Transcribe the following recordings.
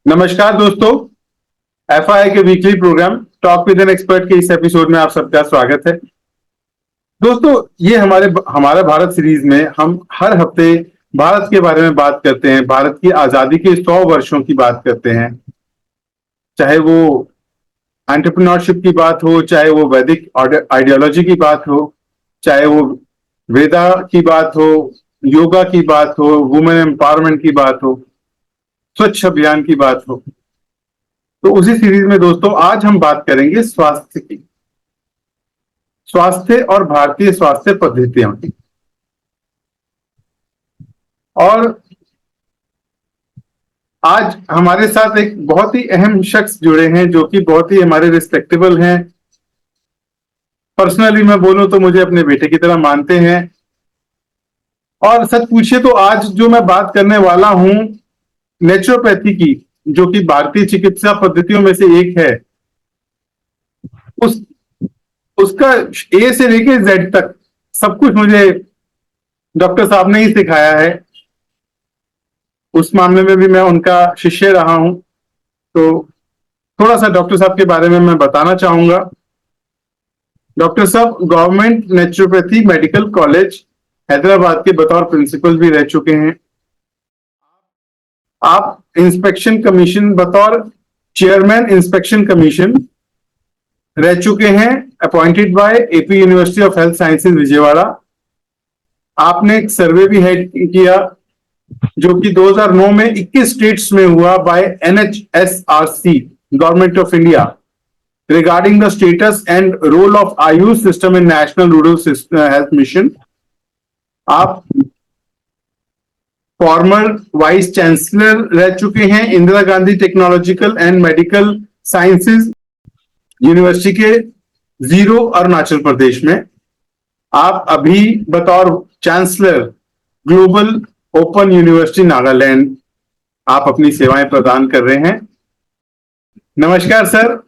नमस्कार दोस्तों, एफआई के weekly program talk with an expert के इस एपिसोड में आप सबका स्वागत है। दोस्तों, ये हमारा भारत सीरीज में हम हर हफ्ते भारत के बारे में बात करते हैं। भारत की आजादी के 100 वर्षों की बात करते हैं, चाहे वो एंटरप्रेन्योरशिप की बात हो, चाहे वो वैदिक आइडियोलॉजी की बात हो, चाहे वो वेदा की बात हो, योगा की बात हो, वुमेन एम्पावरमेंट की बात हो, स्वच्छ अभियान की बात हो। तो उसी सीरीज में दोस्तों आज हम बात करेंगे स्वास्थ्य की, स्वास्थ्य और भारतीय स्वास्थ्य पद्धतियों की। और आज हमारे साथ एक बहुत ही अहम शख्स जुड़े हैं जो कि बहुत ही हमारे रिस्पेक्टेबल हैं। पर्सनली मैं बोलूं तो मुझे अपने बेटे की तरह मानते हैं। और सच पूछिए तो आज जो मैं बात करने वाला हूं नेचुरोपैथी की, जो कि भारतीय चिकित्सा पद्धतियों में से एक है, उसका ए से लेके जेड तक सब कुछ मुझे डॉक्टर साहब ने ही सिखाया है। उस मामले में भी मैं उनका शिष्य रहा हूं। तो थोड़ा सा डॉक्टर साहब के बारे में मैं बताना चाहूंगा। डॉक्टर साहब government naturopathy medical college Hyderabad के बतौर प्रिंसिपल भी रह चुके हैं। आप इंस्पेक्शन कमीशन बतौर चेयरमैन इंस्पेक्शन कमीशन रह चुके हैं, appointed by AP university of health sciences Vijayawada. आपने एक सर्वे भी हेड किया जो कि 2009 में 21 स्टेट्स में हुआ by NHSRC government of India regarding the status and role of AYUSH system in national rural health mission. आप फॉर्मर वाइस चांसलर रह चुके हैं Indira Gandhi technological and medical sciences university के जीरो अरुणाचल प्रदेश में। आप अभी बतौर chancellor global open university Nagaland आप अपनी सेवाएं प्रदान कर रहे हैं। नमस्कार सर,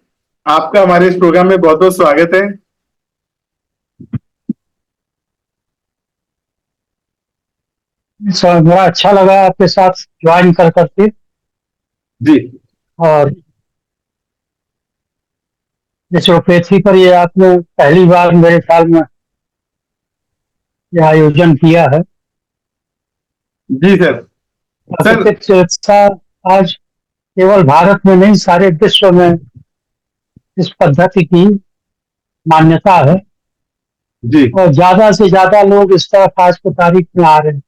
आपका हमारे इस प्रोग्राम में बहुत बहुत स्वागत है। सर, बड़ा अच्छा लगा आपके साथ ज्वाइन कर करके। जी, और नेचुरोपैथी पर ये आपने पहली बार मेरे ख्याल में ये आयोजन किया है। जी सर। प्राकृतिक चिकित्सा आज केवल भारत में नहीं, सारे विश्व में इस पद्धति की मान्यता है जी और ज्यादा से ज्यादा लोग इस तरफ आज की तारीख में आ रहे हैं।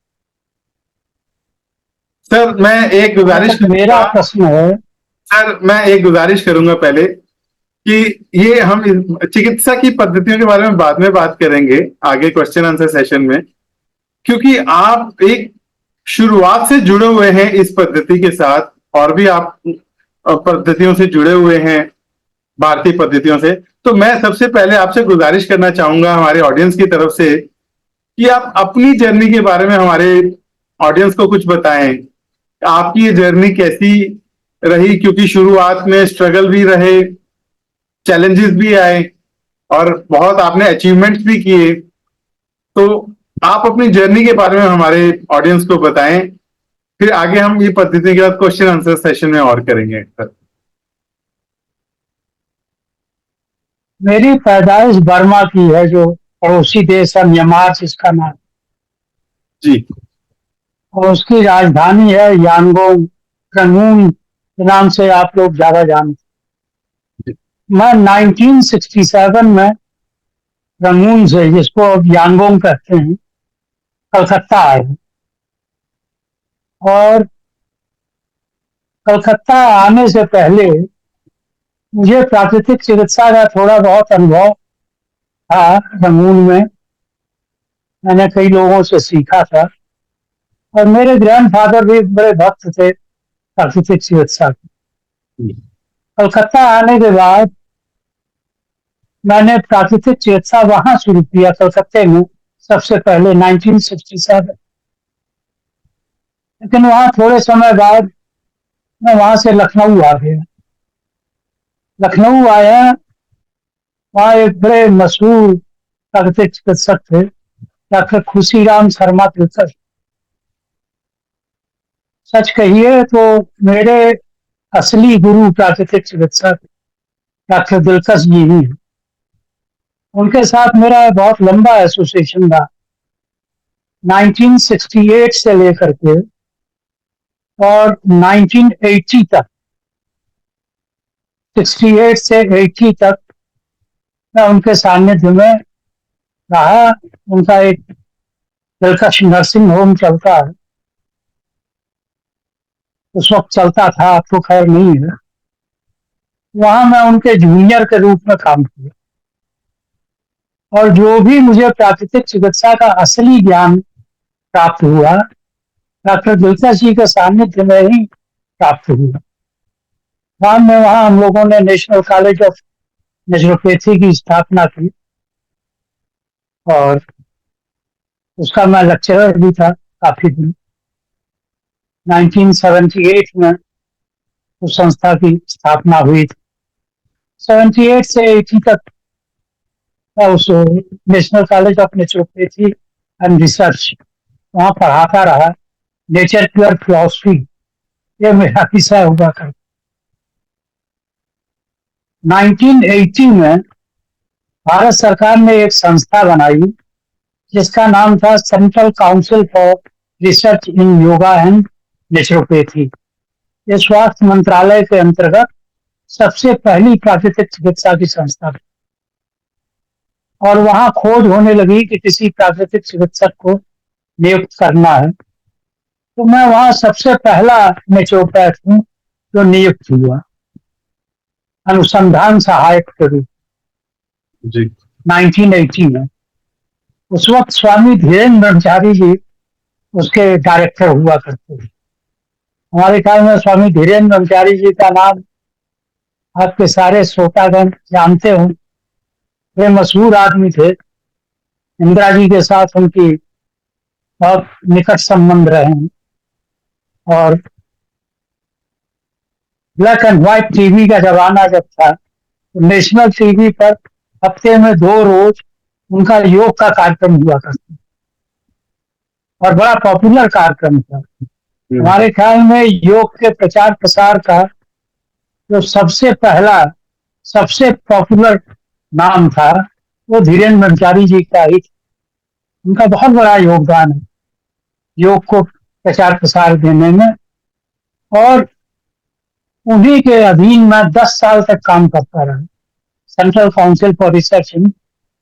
सर, मैं एक गुजारिश मेरा प्रश्न है सर, मैं एक गुजारिश करूंगा पहले कि ये हम चिकित्सा की पद्धतियों के बारे में बाद में बात करेंगे आगे क्वेश्चन आंसर सेशन में, क्योंकि आप एक शुरुआत से जुड़े हुए हैं इस पद्धति के साथ और भी आप पद्धतियों से जुड़े हुए हैं, भारतीय पद्धतियों से। तो मैं सबसे पहले आपसे गुजारिश करना चाहूंगा हमारे ऑडियंस की तरफ से कि आप अपनी जर्नी के बारे में हमारे ऑडियंस को कुछ बताएं। आपकी ये जर्नी कैसी रही, क्योंकि शुरुआत में स्ट्रगल भी रहे, चैलेंजेस भी आए और बहुत आपने अचीवमेंट्स भी किए। तो आप अपनी जर्नी के बारे में हमारे ऑडियंस को बताएं, फिर आगे हम ये पद्धति के बाद क्वेश्चन आंसर सेशन में और करेंगे। मेरी पैदाइश बर्मा की है, जो पड़ोसी देश है म्यांमार जिसका नाम, जी, और उसकी राजधानी है यांगोन। रंगून के नाम से आप लोग ज्यादा जानते। मैं 1967 में रंगून से, जिसको अब यांगोन कहते हैं, कलकत्ता आया। और कलकत्ता आने से पहले मुझे प्राकृतिक चिकित्सा का थोड़ा बहुत अनुभव था। रंगून में मैंने कई लोगों से सीखा था। और मेरे ग्रैंडफादर भी बड़े भक्त थे प्राकृतिक चिकित्सा के। कलकत्ता आने के बाद मैंने प्राकृतिक चिकित्सा वहां शुरू किया कलकत्ते में, सबसे पहले 1967। लेकिन वहां थोड़े समय बाद मैं वहां से लखनऊ आ गया। लखनऊ आया, वहाँ एक बड़े मशहूर प्राकृतिक चिकित्सक थे, डॉक्टर खुशीराम शर्मा तिलकर। सच कहिए तो मेरे असली गुरु प्राकृतिक चिकित्सक डॉक्टर दिलकश जी ही हैं। उनके साथ मेरा बहुत लंबा एसोसिएशन रहा, 1968 से लेकर के और 1980 तक, 68 से 80 तक मैं उनके सानिध्य में रहा। उनका एक दिलकश नर्सिंग होम चलता है, उस वक्त चलता था, अब तो खैर नहीं है। वहां मैं उनके जूनियर के रूप में काम किया, और जो भी मुझे प्राकृतिक चिकित्सा का असली ज्ञान प्राप्त हुआ डॉक्टर दिलकश जी के सानिध्य में ही प्राप्त हुआ। बाद में वहां हम लोगों ने नेशनल कॉलेज ऑफ नेचुरोपैथी की स्थापना की, और उसका मैं लेक्चरर भी था काफी दिन। 1978 में उस संस्था की स्थापना हुई थी। 78 से 80 तक मैं उस national college of naturopathy and research वहां पढ़ाता रहा। नेचर क्योर फिलॉसफी ये मेरा विषय हुआ कर। 1980 में भारत सरकार ने एक संस्था बनाई जिसका नाम था central council for research in yoga and naturopathy. ये स्वास्थ्य मंत्रालय के अंतर्गत सबसे पहली प्राकृतिक चिकित्सा की संस्था थी, और वहां खोज होने लगी कि किसी प्राकृतिक चिकित्सक को नियुक्त करना है। तो मैं वहां सबसे पहला नेचुरोपैथ हूँ जो नियुक्त हुआ अनुसंधान सहायक के रूप जी 1980 में। उस वक्त स्वामी धीरेन्द्र ब्रह्मचारी जी उसके डायरेक्टर हुआ करते थे। हमारे ख्याल में स्वामी धीरेन्द्र ब्रह्मचारी जी का नाम आपके सारे श्रोतागण जानते हो। वे मशहूर आदमी थे, इंदिरा जी के साथ उनकी बहुत निकट संबंध रहे हैं, और ब्लैक एंड व्हाइट टीवी का जमाना जब था तो नेशनल टीवी पर हफ्ते में 2 रोज उनका योग का कार्यक्रम हुआ करता, और बड़ा पॉपुलर कार्यक्रम था। हमारे ख्याल में योग के प्रचार प्रसार का जो सबसे पहला सबसे पॉपुलर नाम था वो धीरेन्द्र ब्रह्मचारी जी का ही। उनका बहुत बड़ा योगदान है योग को प्रचार प्रसार देने में, और उन्हीं के अधीन मैं 10 साल तक काम करता रहा। Central council for research in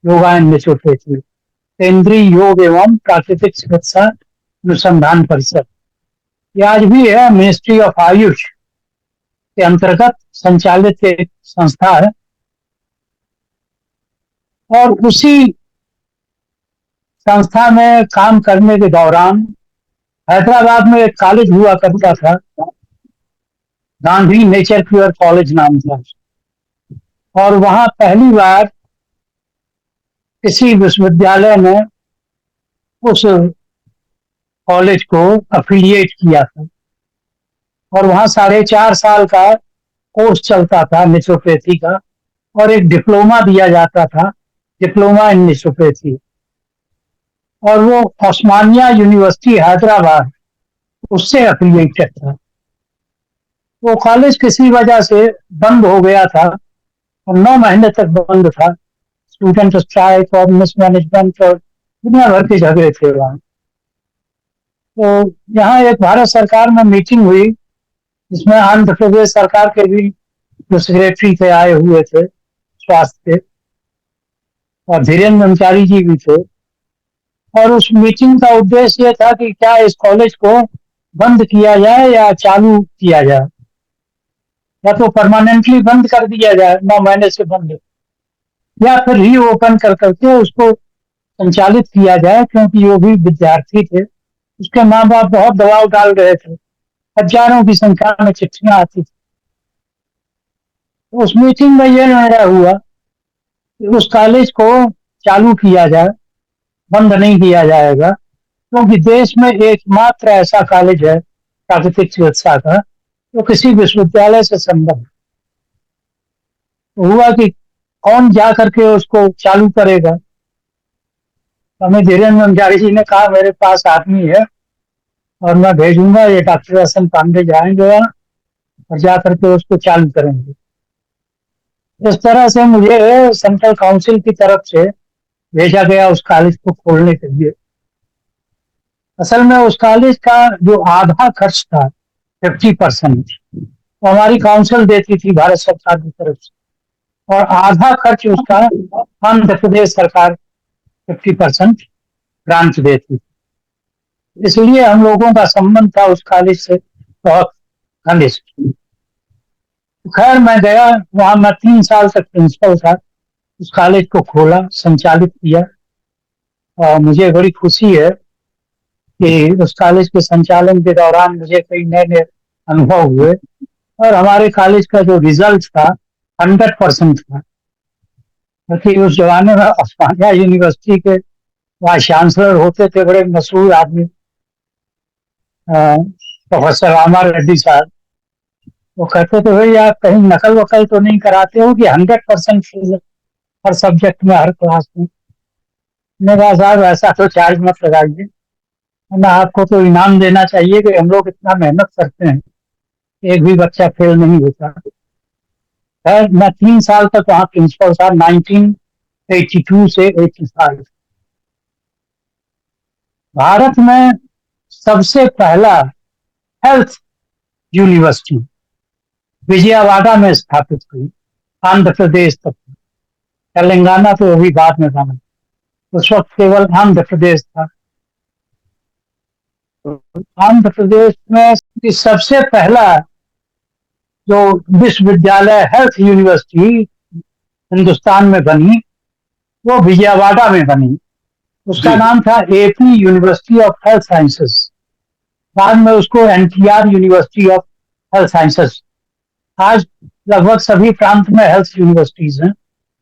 yoga and naturopathy, केंद्रीय योग एवं प्राकृतिक चिकित्सा अनुसंधान परिषद, ये आज भी है, मिनिस्ट्री ऑफ आयुष के अंतर्गत संचालित एक संस्था है। और उसी संस्था में काम करने के दौरान हैदराबाद में एक कॉलेज हुआ करता था, गांधी नेचर क्योर कॉलेज नाम था, और वहां पहली बार किसी विश्वविद्यालय ने उस कॉलेज को अफिलिएट किया था, और वहां 4.5 साल का कोर्स चलता था नेचुरोपैथी का, और एक डिप्लोमा दिया जाता था, डिप्लोमा इन नेचुरोपैथी, और वो ओस्मानिया यूनिवर्सिटी हैदराबाद उससे अफिलिएटेड था। वो कॉलेज किसी वजह से बंद हो गया था, और 9 महीने तक बंद था। स्टूडेंट स्ट्राइक और मिसमैनेजमेंट और दुनिया भर के झगड़े थे वहां। तो यहाँ एक भारत सरकार में मीटिंग हुई जिसमें आंध्र प्रदेश सरकार के भी जो सेक्रेटरी थे आए हुए थे स्वास्थ्य के, और धीरेन्द्र ब्रह्मचारी जी भी थे। और उस मीटिंग का उद्देश्य ये था कि क्या इस कॉलेज को बंद किया जाए या चालू किया जाए, या तो परमानेंटली बंद कर दिया जाए 9 महीने से बंद, या फिर रीओपन कर करके उसको संचालित किया जाए, क्योंकि वो भी विद्यार्थी थे उसके माँ बाप बहुत दबाव डाल रहे थे, हजारों की संख्या में चिट्ठियां आती थी। तो उस मीटिंग में यह निर्णय हुआ कि उस कॉलेज को चालू किया जाए, बंद नहीं किया जाएगा, क्योंकि देश में एकमात्र ऐसा कॉलेज है प्राकृतिक चिकित्सा का जो किसी विश्वविद्यालय से संबद्ध। तो हुआ कि कौन जा करके उसको चालू करेगा। हमें धीरेन्द्र अंजारी जी ने कहा मेरे पास आदमी है और मैं भेजूंगा, ये डॉक्टर एस एन पांडे जाएंगे वहाँ और जा करके उसको चालू करेंगे। इस तरह से मुझे सेंट्रल काउंसिल की तरफ से भेजा गया उस कॉलेज को खोलने के लिए। असल में उस कॉलेज का जो आधा खर्च था 50% वो हमारी काउंसिल देती थी भारत सरकार की तरफ से, और आधा खर्च उसका आंध्र प्रदेश सरकार 50% ग्रांट देती थी। इसलिए हम लोगों का संबंध था उस कॉलेज से बहुत घनिष्ठ। खैर मैं गया वहां, मैं 3 साल तक प्रिंसिपल था, उस कॉलेज को खोला, संचालित किया, और मुझे बड़ी खुशी है कि उस कॉलेज के संचालन के दौरान मुझे कई नए नए अनुभव हुए, और हमारे कॉलेज का जो रिजल्ट था 100% था। क्योंकि उस जमाने में उस्मानिया यूनिवर्सिटी के वाइस चांसलर होते थे बड़े मशहूर आदमी, प्रोफेसर रामा रेड्डी साहब। वो कहते थे भाई आप कहीं नकल वकल तो नहीं कराते हो कि 100% हर सब्जेक्ट में, हर क्लास में। मैंने कहा साहब ऐसा तो चार्ज मत लगाइए, ना आपको तो इनाम देना चाहिए कि हम लोग इतना मेहनत करते हैं, एक भी बच्चा फेल नहीं होता। खैर मैं 3 साल तक वहाँ प्रिंसिपल था, 1982 से 85। भारत में सबसे पहला हेल्थ यूनिवर्सिटी विजयवाड़ा में स्थापित हुई, आंध्र प्रदेश तक। तेलंगाना तो अभी बाद में बना, उस वक्त केवल आंध्र प्रदेश था। आंध्र प्रदेश में सबसे पहला जो विश्वविद्यालय हेल्थ यूनिवर्सिटी हिंदुस्तान में बनी वो विजयवाड़ा में बनी। उसका जी नाम था AP university of health sciences. बाद में उसको NTR university of health sciences. आज लगभग सभी प्रांत में हेल्थ यूनिवर्सिटीज हैं।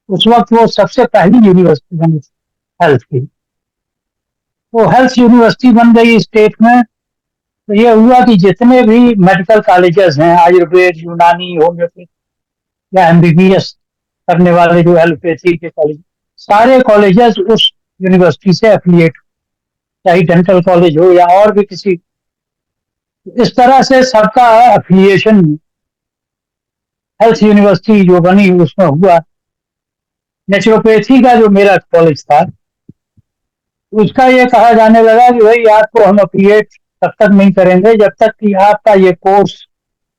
उस वक्त वो सबसे पहली यूनिवर्सिटी बनी थी हेल्थ की। तो हेल्थ यूनिवर्सिटी बन गई स्टेट में। तो ये हुआ कि जितने भी मेडिकल कॉलेजेस हैं, आयुर्वेद, यूनानी, होम्योपैथी या एमबीबीएस करने वाले जो एलोपैथी के कॉलेज, सारे कॉलेजेस उस यूनिवर्सिटी से एफिलिएट, चाहे डेंटल कॉलेज हो या और भी किसी, इस तरह से सबका एफिलिएशन हेल्थ यूनिवर्सिटी जो बनी उसमें हुआ। नेचुरोपैथी का जो मेरा कॉलेज था उसका ये कहा जाने लगा कि भाई आपको हम एफिलिएट तब तक नहीं करेंगे जब तक कि आपका ये कोर्स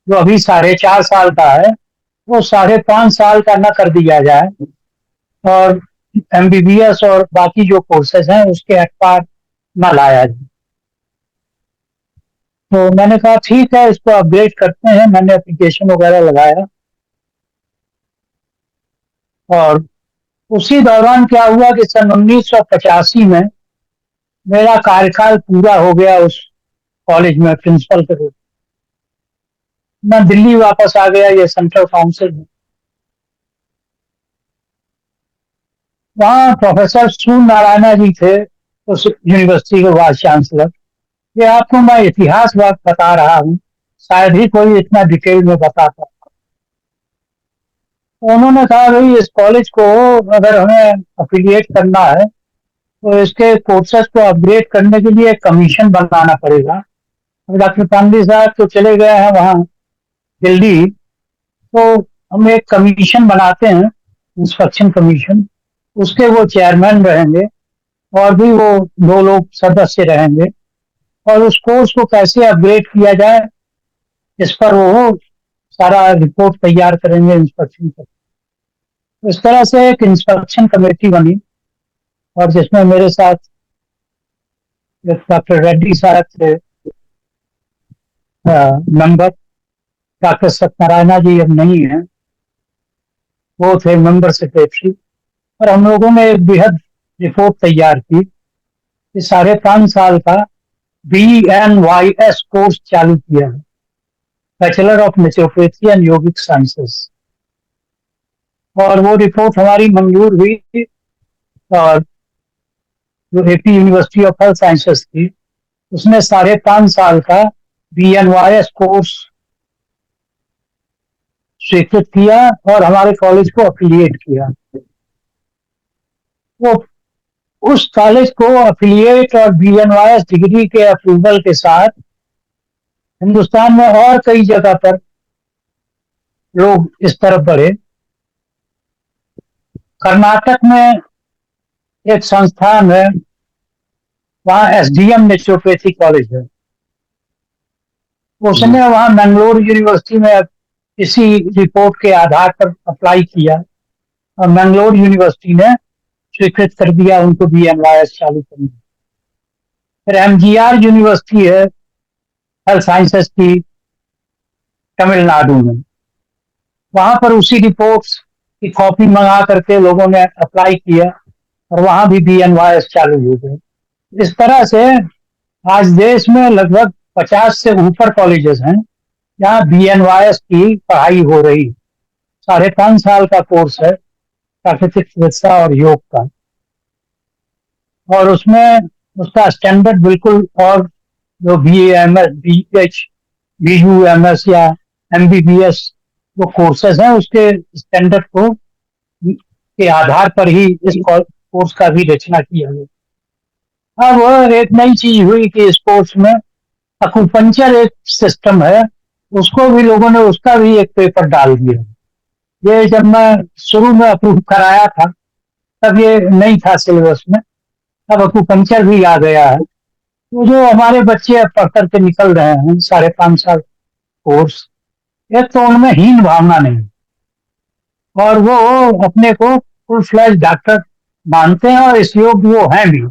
जो अभी 4.5 साल का है वो 5.5 साल का न कर दिया जाए, और एमबीबीएस और बाकी जो कोर्सेज हैं उसके अखबार न लाया जाए। तो मैंने कहा ठीक है, इसको अपग्रेड करते हैं। मैंने एप्लीकेशन वगैरह लगाया, और उसी दौरान क्या हुआ कि सन 1985 में मेरा कार्यकाल पूरा हो गया उस कॉलेज में प्रिंसिपल के रूप में। मैं दिल्ली वापस आ गया, ये सेंट्रल काउंसिल में। वहाँ प्रोफेसर सूर्य नारायणा जी थे उस यूनिवर्सिटी के वाइस चांसलर। ये आपको मैं इतिहास बात बता रहा हूँ, शायद ही कोई इतना डिटेल में बताता। तो उन्होंने कहा भाई इस कॉलेज को अगर हमें अफिलिएट करना है तो इसके कोर्सेज को अपग्रेड करने के लिए कमीशन बनाना पड़ेगा। डॉक्टर पांडे साहब तो चले गए हैं वहाँ दिल्ली, तो हम एक कमीशन बनाते हैं, इंस्पेक्शन कमीशन। उसके वो चेयरमैन रहेंगे और भी वो 2 लोग सदस्य रहेंगे, और उस कोर्स को कैसे अपग्रेड किया जाए इस पर वो सारा रिपोर्ट तैयार करेंगे इंस्पेक्शन पर। इस तरह से एक इंस्पेक्शन कमेटी बनी, और जिसमें मेरे साथ डॉक्टर रेड्डी साहब थे मेंबर, डॉक्टर सत्यनारायणा जी अब नहीं है, वो थे मेंबर सेक्रेटरी। और हम लोगों ने एक बेहद रिपोर्ट तैयार की कि 5.5 साल का BNYS कोर्स चालू किया है, bachelor of naturopathy and yogic sciences. और वो रिपोर्ट हमारी मंजूर हुई, और जो AP university of health sciences थी, उसने 5.5 साल का BNYS कोर्स स्वीकृत किया और हमारे कॉलेज को अफिलिएट किया। वो उस कॉलेज को अफिलिएट और BNYS डिग्री के अप्रूवल के साथ हिंदुस्तान में और कई जगह पर लोग इस तरफ बढ़े। कर्नाटक में एक संस्थान है, वहाँ SDM नेचुरोपैथी कॉलेज है, उसने वहाँ मैंगलोर यूनिवर्सिटी में इसी रिपोर्ट के आधार पर अप्लाई किया और मैंगलोर यूनिवर्सिटी ने स्वीकृत कर दिया उनको BNYS चालू करने। फिर MGR यूनिवर्सिटी है हेल्थ साइंसेस की तमिलनाडु में, वहां पर उसी रिपोर्ट्स की कॉपी मंगा करके लोगों ने अप्लाई किया और वहां भी BNYS चालू हो गए। इस तरह से आज देश में लगभग 50 से ऊपर कॉलेजेस हैं जहाँ BNYS की पढ़ाई हो रही। 5.5 साल का कोर्स है प्राकृतिक चिकित्सा और योग का, और उसमें उसका स्टैंडर्ड बिल्कुल, और जो BAMS, BH, BUMS या MBBS जो कोर्सेज हैं उसके स्टैंडर्ड को के आधार पर ही इस कोर्स का भी रचना किया गया। अब एक नई चीज हुई कि इस कोर्स में अकुपंचर एक सिस्टम है, उसको भी लोगों ने उसका भी एक पेपर डाल दिया। ये जब मैं शुरू में अप्रूव कराया था तब ये नहीं था सिलेबस में, अब अकुपंचर भी आ गया है। तो जो हमारे बच्चे अब पढ़ करके निकल रहे हैं 5.5 साल कोर्स, एक तो उनमें हीन भावना नहीं, और वो अपने को फुल फ्लैश डॉक्टर मानते हैं और इस योग वो हैं भी,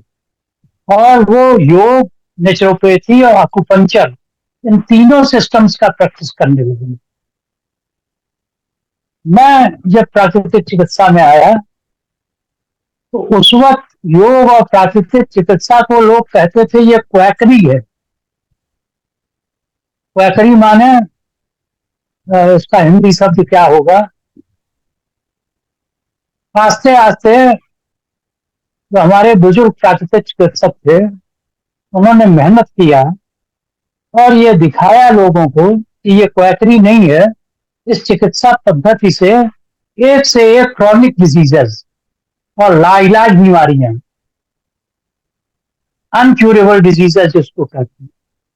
और वो योग, नेचुरोपैथी और अकुपंचर, इन तीनों सिस्टम्स का प्रैक्टिस करने लगे। मैं जब प्राकृतिक चिकित्सा में आया तो उस वक्त योग और प्राकृतिक चिकित्सा को लोग कहते थे ये क्वैकरी है। क्वैकरी माने इसका हिंदी शब्द क्या होगा? आस्ते आस्ते जो हमारे बुजुर्ग प्राकृतिक चिकित्सक थे उन्होंने मेहनत किया और ये दिखाया लोगों को कि ये क्वैकरी नहीं है। इस चिकित्सा पद्धति से एक क्रॉनिक डिजीजेस और लाइलाज बीमारियां, अनक्यूरेबल डिजीजेस जिसको कहते हैं,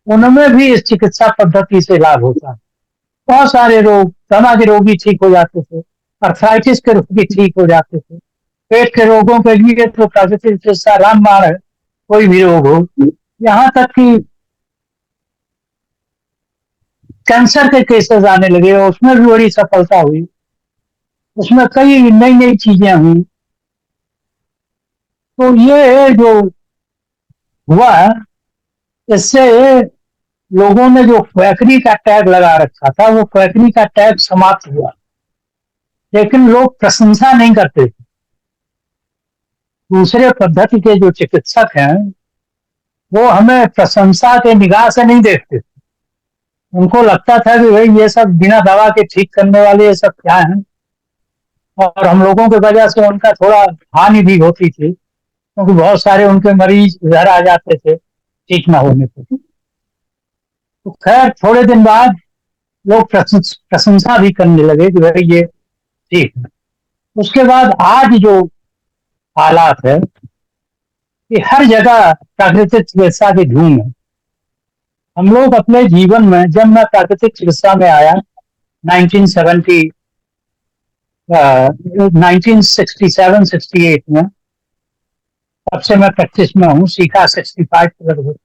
उनमें भी इस चिकित्सा पद्धति से लाभ होता है। बहुत सारे रोग, दमा के रोगी ठीक हो जाते थे, अर्थराइटिस के रोगी ठीक हो जाते थे, पेट के रोगों के लिए तो प्राकृतिक चिकित्सा रामबाण है, कोई भी रोग हो। यहाँ तक कि कैंसर के केसेस आने लगे और उसमें भी बड़ी सफलता हुई, उसमें कई नई नई चीजें हुई। तो ये जो हुआ, इससे लोगों ने जो क्वैकरी का टैग लगा रखा था वो क्वैकरी का टैग समाप्त हुआ, लेकिन लोग प्रशंसा नहीं करते थे। दूसरे पद्धति के जो चिकित्सक हैं वो हमें प्रशंसा के निगाह से नहीं देखते थे। उनको लगता था कि भाई ये सब बिना दवा के ठीक करने वाले ये सब क्या है, और हम लोगों की वजह से उनका थोड़ा हानि भी होती थी, क्योंकि बहुत सारे उनके मरीज घर आ जाते थे ठीक ना होने पर। तो खैर थोड़े दिन बाद लोग प्रशंसा भी करने लगे कि भाई ये ठीक है। उसके बाद आज जो हालात है कि हर जगह प्राकृतिक चिकित्सा की धूम है। हम लोग अपने जीवन में, जब मैं प्राकृतिक चिकित्सा में आया 1967-68 में, तब से मैं प्रैक्टिस में हूँ, सीखा 65 लगभग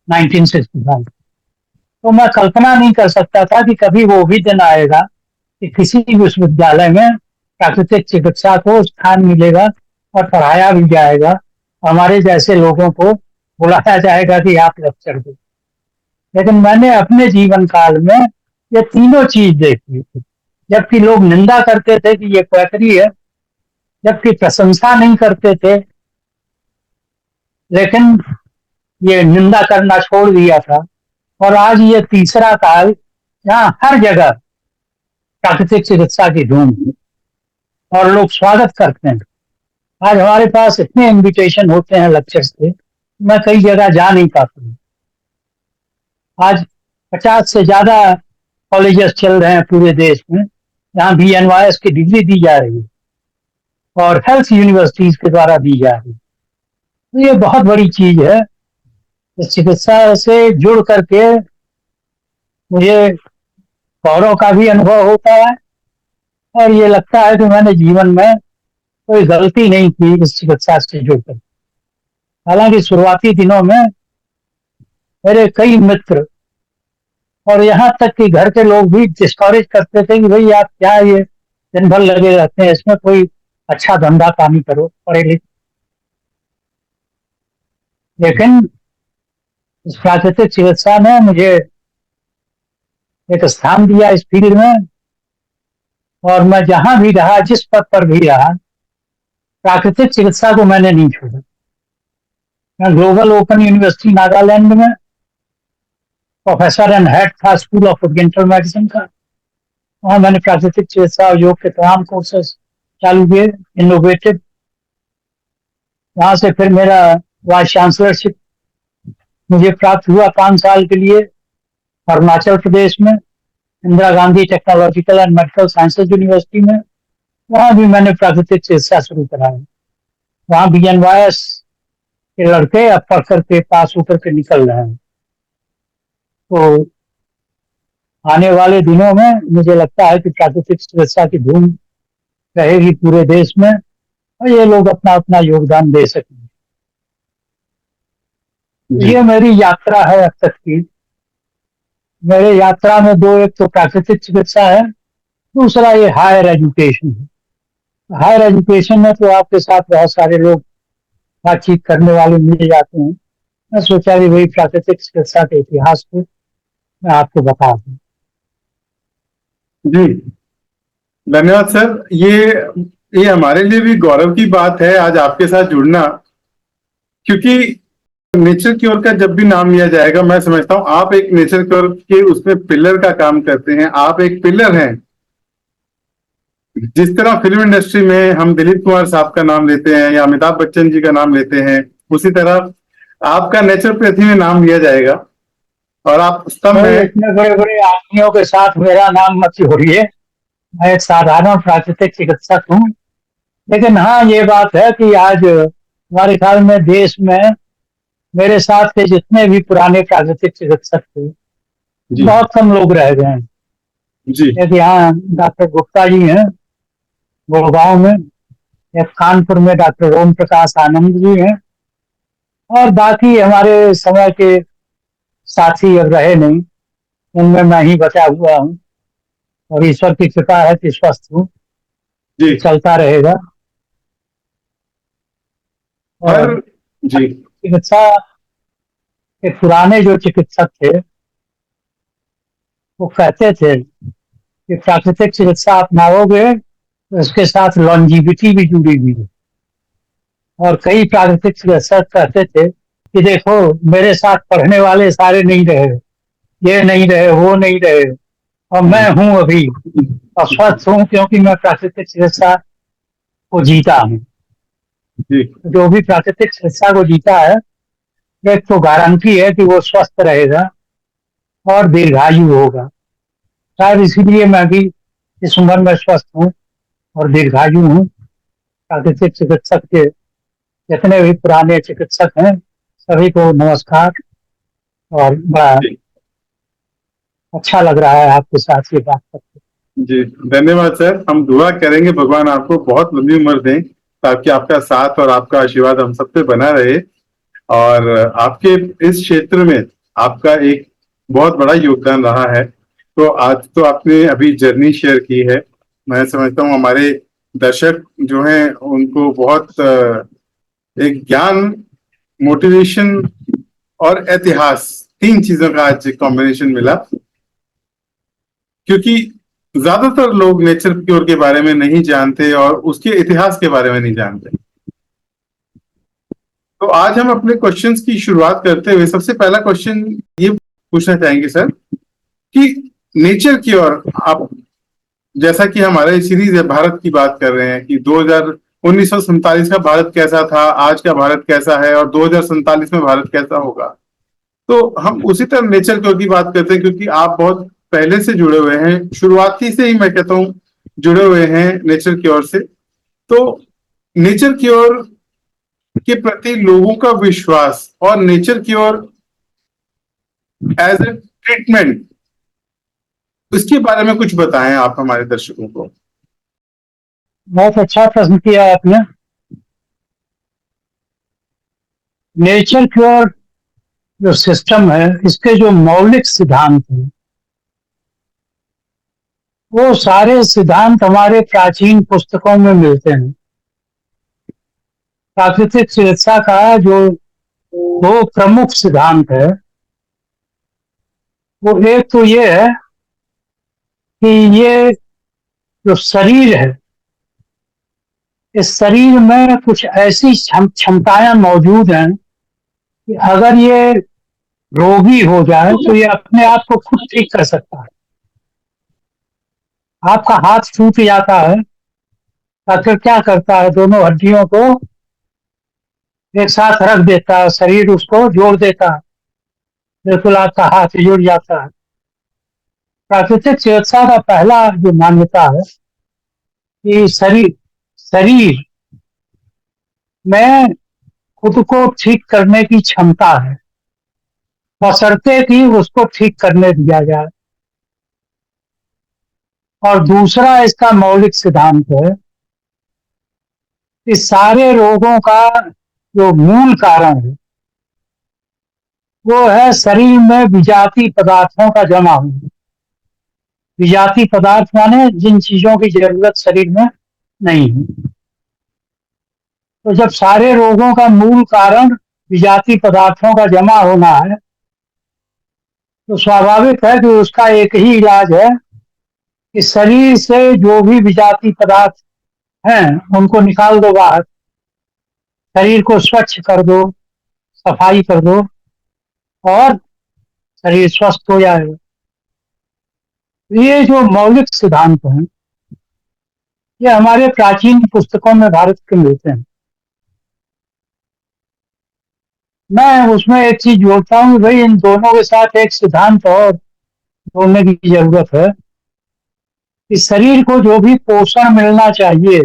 1965। तो मैं कल्पना नहीं कर सकता था कि कभी वो भी दिन आएगा कि किसी विश्वविद्यालय में प्राकृतिक चिकित्सा को स्थान मिलेगा और पढ़ाया भी जाएगा, हमारे जैसे लोगों को बुलाया जाएगा कि आप लेक्चर दो। लेकिन मैंने अपने जीवन काल में ये तीनों चीज देखी थी। जबकि लोग निंदा करते थे कि ये क्वैकरी है, जबकि प्रशंसा नहीं करते थे, लेकिन ये निंदा करना छोड़ दिया था। और आज ये तीसरा काल जहाँ हर जगह प्राकृतिक चिकित्सा की धूम है और लोग स्वागत करते हैं। आज हमारे पास इतने इनविटेशन होते हैं लेक्चर्स के, मैं कई जगह जा नहीं पाता हूँ। आज 50 से ज्यादा कॉलेजेस चल रहे हैं पूरे देश में, जहाँ BNYS की डिग्री दी जा रही है और हेल्थ यूनिवर्सिटीज के द्वारा दी जा रही है। तो ये बहुत बड़ी चीज है। इस चिकित्सा से जुड़ करके मुझे गौरव का भी अनुभव होता है और ये लगता है कि मैंने जीवन में कोई गलती नहीं की इस चिकित्सा से जुड़कर। हालांकि शुरुआती दिनों में मेरे कई मित्र और यहाँ तक कि घर के लोग भी डिस्करेज करते थे कि भाई आप क्या ये दिन भर लगे रहते हैं, इसमें कोई अच्छा धंधा पानी करो, पढ़े लिखे। लेकिन इस प्राकृतिक चिकित्सा ने मुझे एक स्थान दिया इस फील्ड में और मैं जहां भी रहा, जिस पद पर भी रहा, प्राकृतिक चिकित्सा को मैंने नहीं छोड़ा। मैं ग्लोबल ओपन यूनिवर्सिटी नागालैंड में प्रोफेसर एंड हेड था स्कूल ऑफ ओरिएंटल मेडिसिन का। वहां मैंने प्राकृतिक चिकित्सा और योग के तमाम कोर्सेज चालू किए, इनोवेटिव। वहां से फिर मेरा वाइस चांसलरशिप मुझे प्राप्त हुआ 5 साल के लिए अरुणाचल प्रदेश में Indira Gandhi technological and medical sciences university में। वहां भी मैंने प्राकृतिक चिकित्सा शुरू कराई। वहां BNYS के लड़के अब पढ़ करके पास होकर के निकल रहे हैं। तो आने वाले दिनों में मुझे लगता है कि प्राकृतिक चिकित्सा की धूम रहेगी पूरे देश में और ये लोग अपना अपना योगदान दे सकेंगे। ये मेरी यात्रा है अब तक की। मेरे यात्रा में दो, एक तो प्राकृतिक चिकित्सा है, दूसरा ये हायर एजुकेशन है। हायर एजुकेशन में तो आपके साथ बहुत सारे लोग बातचीत करने वाले मिल जाते हैं। मैं सोचा कि वही प्राकृतिक चिकित्सा के इतिहास को मैं आपको बता दूं। जी धन्यवाद सर। ये हमारे लिए भी गौरव की बात है आज आपके साथ जुड़ना, क्योंकि नेचर क्योर का जब भी नाम लिया जाएगा, मैं समझता हूं आप एक नेचर क्योर के उसमें पिलर का काम करते हैं। आप एक पिलर हैं। जिस तरह फिल्म इंडस्ट्री में हम दिलीप कुमार साहब का नाम लेते हैं या अमिताभ बच्चन जी का नाम लेते हैं, उसी तरह आपका नेचुरोपैथी में नाम लिया जाएगा और आप स्तंभ हैं। इतने बड़े बड़े आदमियों के साथ मेरा नाम मत जोड़िए। मैं एक साधारण प्राकृतिक चिकित्सक हूँ। लेकिन हाँ, ये बात है कि आज हमारे ख्याल में देश में मेरे साथ के जितने भी पुराने प्राकृतिक चिकित्सक थे, बहुत कम लोग रह गए हैं। जी एक यहाँ डॉक्टर गुप्ता जी हैं गुड़गांव में, एक कानपुर में डॉक्टर ओम प्रकाश आनंद जी हैं, और बाकी हमारे समय के साथी अब रहे नहीं। उनमें मैं ही बचा हुआ हूँ और ईश्वर की कृपा है कि स्वस्थ हूँ, जी चलता रहेगा। और और जी चिकित्सा के पुराने जो चिकित्सक थे वो कहते थे कि प्राकृतिक चिकित्सा अपनाओगे तो इसके साथ लॉन्जिविटी भी जुड़ी हुई है। और कई प्राकृतिक चिकित्सक कहते थे कि देखो, मेरे साथ पढ़ने वाले सारे नहीं रहे, ये नहीं रहे, वो नहीं रहे, और मैं हूं अभी और स्वस्थ हूं क्योंकि मैं प्राकृतिक चिकित्सा को जीता हूं। जी जो भी प्राकृतिक चिकित्सा को जीता है, एक तो गारंटी है कि वो स्वस्थ रहेगा और दीर्घायु होगा। शायद इसीलिए मैं भी इस उम्र में स्वस्थ हूँ और दीर्घायु हूँ। प्राकृतिक चिकित्सक के जितने भी पुराने चिकित्सक हैं सभी को नमस्कार, और बड़ा अच्छा लग रहा है आपके साथ ये बात करके। जी धन्यवाद सर। हम दुआ करेंगे भगवान आपको बहुत लंबी उम्र दें ताकि आपका साथ और आपका आशीर्वाद हम सब पे बना रहे। और आपके इस क्षेत्र में आपका एक बहुत बड़ा योगदान रहा है। तो आज तो आपने अभी जर्नी शेयर की है, मैं समझता हूँ हमारे दर्शक जो हैं उनको बहुत एक ज्ञान, मोटिवेशन और इतिहास, 3 चीजों का आज कॉम्बिनेशन मिला। क्योंकि ज्यादातर लोग नेचर क्योर के बारे में नहीं जानते और उसके इतिहास के बारे में नहीं जानते। तो आज हम अपने क्वेश्चंस की शुरुआत करते हुए सबसे पहला क्वेश्चन ये पूछना चाहेंगे सर कि नेचर की ओर आप, जैसा कि हमारा सीरीज है भारत की बात कर रहे हैं कि 1947 का भारत कैसा था, आज का भारत कैसा है और 2047 में भारत कैसा होगा। तो हम उसी तरह नेचर की ओर की बात करते हैं क्योंकि आप बहुत पहले से जुड़े हुए हैं, शुरुआती से ही मैं कहता हूँ जुड़े हुए हैं नेचर की ओर से। तो नेचर की ओर के प्रति लोगों का विश्वास और नेचर की ओर एज ए ट्रीटमेंट, इसके बारे में कुछ बताएं आप हमारे दर्शकों को। बहुत अच्छा प्रश्न किया आपने। नेचर क्योर जो सिस्टम है, इसके जो मौलिक सिद्धांत हैं, वो सारे सिद्धांत हमारे प्राचीन पुस्तकों में मिलते हैं। प्राकृतिक चिकित्सा का जो दो प्रमुख सिद्धांत है, वो एक तो ये है कि ये जो शरीर है, इस शरीर में कुछ ऐसी क्षमताएं मौजूद हैं कि अगर ये रोगी हो जाए तो ये अपने आप को खुद ठीक कर सकता है। आपका हाथ टूट जाता है, डॉक्टर क्या करता है, दोनों हड्डियों को एक साथ रख देता है, शरीर उसको जोड़ देता है, बिल्कुल आपका हाथ जुड़ जाता है। प्राकृतिक चिकित्सा का पहला जो मान्यता है कि शरीर शरीर में खुद को ठीक करने की क्षमता है, बशर्ते कि उसको ठीक करने दिया जाए। और दूसरा इसका मौलिक सिद्धांत है कि सारे रोगों का जो मूल कारण है वो है शरीर में विजातीय पदार्थों का जमा होना। विजातीय पदार्थ माने जिन चीजों की जरूरत शरीर में नहीं है। तो जब सारे रोगों का मूल कारण विजातीय पदार्थों का जमा होना है, तो स्वाभाविक है कि उसका एक ही इलाज है कि शरीर से जो भी विजातीय पदार्थ हैं उनको निकाल दो बाहर, शरीर को स्वच्छ कर दो, सफाई कर दो और शरीर स्वस्थ हो जाएगा। ये जो मौलिक सिद्धांत हैं, ये हमारे प्राचीन पुस्तकों में भारत के मिलते हैं। मैं उसमें एक चीज जोड़ता हूँ, भाई इन दोनों के साथ एक सिद्धांत और जोड़ने की जरूरत है कि शरीर को जो भी पोषण मिलना चाहिए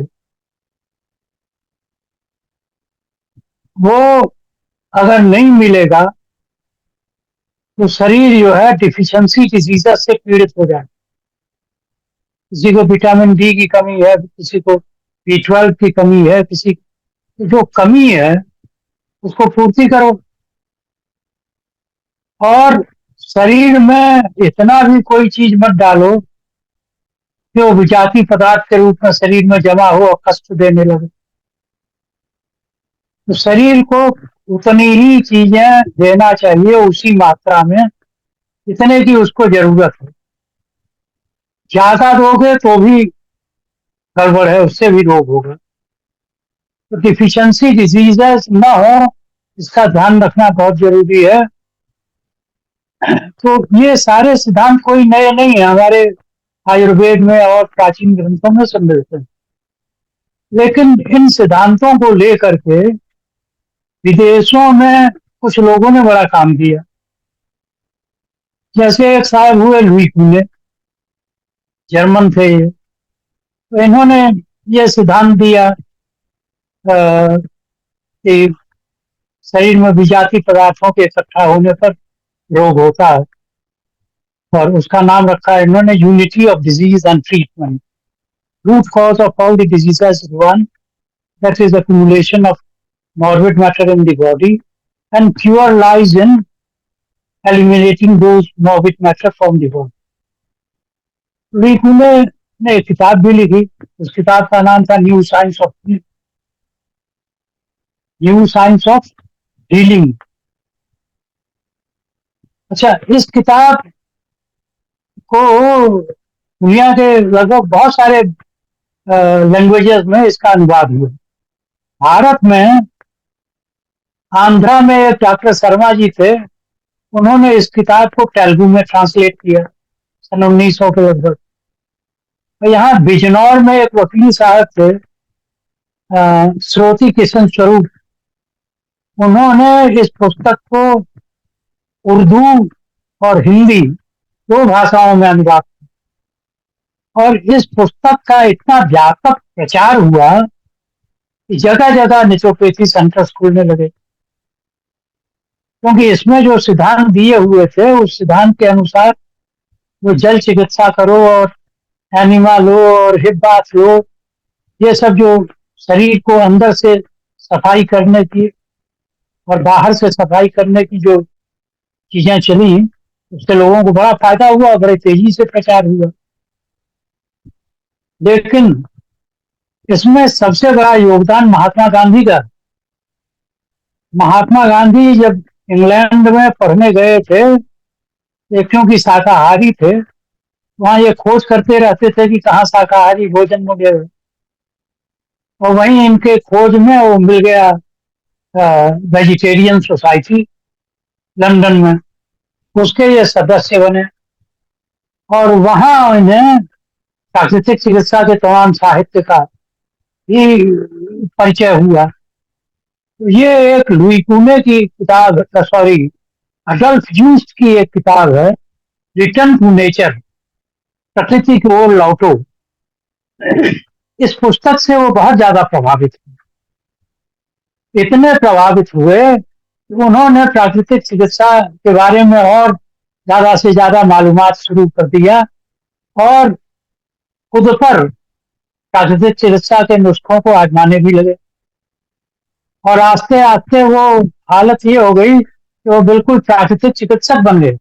वो अगर नहीं मिलेगा तो शरीर जो है डिफिशियंसी डिजीजेस से पीड़ित हो जाए। किसी को विटामिन डी की कमी है, किसी को B12 की कमी है, किसी जो कमी है उसको पूर्ति करो। और शरीर में इतना भी कोई चीज मत डालो कि वो विजातीय पदार्थ के रूप में शरीर में जमा हो और कष्ट देने लगे। तो शरीर को उतनी ही चीजें देना चाहिए, उसी मात्रा में जितने की उसको जरूरत है। ज्यादा दोगे तो भी गड़बड़ है, उससे भी रोग होगा। तो डिफिशियंसी डिजीजेस न हो, इसका ध्यान रखना बहुत जरूरी है। तो ये सारे सिद्धांत कोई नए नहीं है, हमारे आयुर्वेद में और प्राचीन ग्रंथों में सब मिलते हैं। लेकिन इन सिद्धांतों को लेकर के विदेशों में कुछ लोगों ने बड़ा काम किया। जैसे एक साहब हुए लुई कूले, जर्मन थे ये, तो इन्होंने ये सिद्धांत दिया कि शरीर में विजातीय पदार्थों के इकट्ठा होने पर रोग होता है, और उसका नाम रखा है इन्होंने unity of disease and treatment. Root cause of all the diseases is one, that is accumulation of morbid matter in the body, and cure lies in eliminating those morbid matter from the body. लिकुले ने एक किताब भी लिखी, उस किताब का नाम था न्यू साइंस ऑफ हीलिंग। अच्छा, इस किताब को दुनिया के लगभग बहुत सारे लैंग्वेजेस में इसका अनुवाद हुआ। भारत में आंध्रा में एक डॉक्टर शर्मा जी थे, उन्होंने इस किताब को तेलुगु में ट्रांसलेट किया सन 1900 के लगभग। और यहाँ बिजनौर में एक वकील साहब थे, श्रोति किशन स्वरूप, उन्होंने इस पुस्तक को उर्दू और हिंदी दो भाषाओं में अनुवाद किया। और इस पुस्तक का इतना व्यापक प्रचार हुआ कि जगह जगह नेचुरोपैथी सेंटर्स खुलने लगे, क्योंकि इसमें जो सिद्धांत दिए हुए थे उस सिद्धांत के अनुसार वो जल चिकित्सा करो और एनिमा लो और हिप बाथ लो, ये सब जो शरीर को अंदर से सफाई करने की और बाहर से सफाई करने की जो चीजें चली, उससे लोगों को बड़ा फायदा हुआ, बड़े तेजी से प्रचार हुआ। लेकिन इसमें सबसे बड़ा योगदान महात्मा गांधी का। महात्मा गांधी जब इंग्लैंड में पढ़ने गए थे, ये क्योंकि शाकाहारी थे, वहां ये खोज करते रहते थे कि कहाँ शाकाहारी भोजन मिले, और वहीं इनके खोज में वो मिल गया वेजिटेरियन सोसाइटी लंदन में, उसके ये सदस्य बने। और वहां इन्हें प्राकृतिक चिकित्सा के तमाम साहित्य का भी परिचय हुआ। तो ये एक लुई कुने की किताब, सॉरी, अडल्फ यूस्ट की एक किताब है, रिटर्न टू नेचर, प्रकृति की ओर लौटो। इस पुस्तक से वो बहुत ज्यादा प्रभावित हुए, इतने प्रभावित हुए कि उन्होंने प्राकृतिक चिकित्सा के बारे में और ज्यादा से ज्यादा मालूमात शुरू कर दिया और खुद पर प्राकृतिक चिकित्सा के नुस्खों को आजमाने भी लगे। और आस्ते आस्ते वो हालत ये हो गई कि वो बिल्कुल प्राकृतिक चिकित्सक बन गए।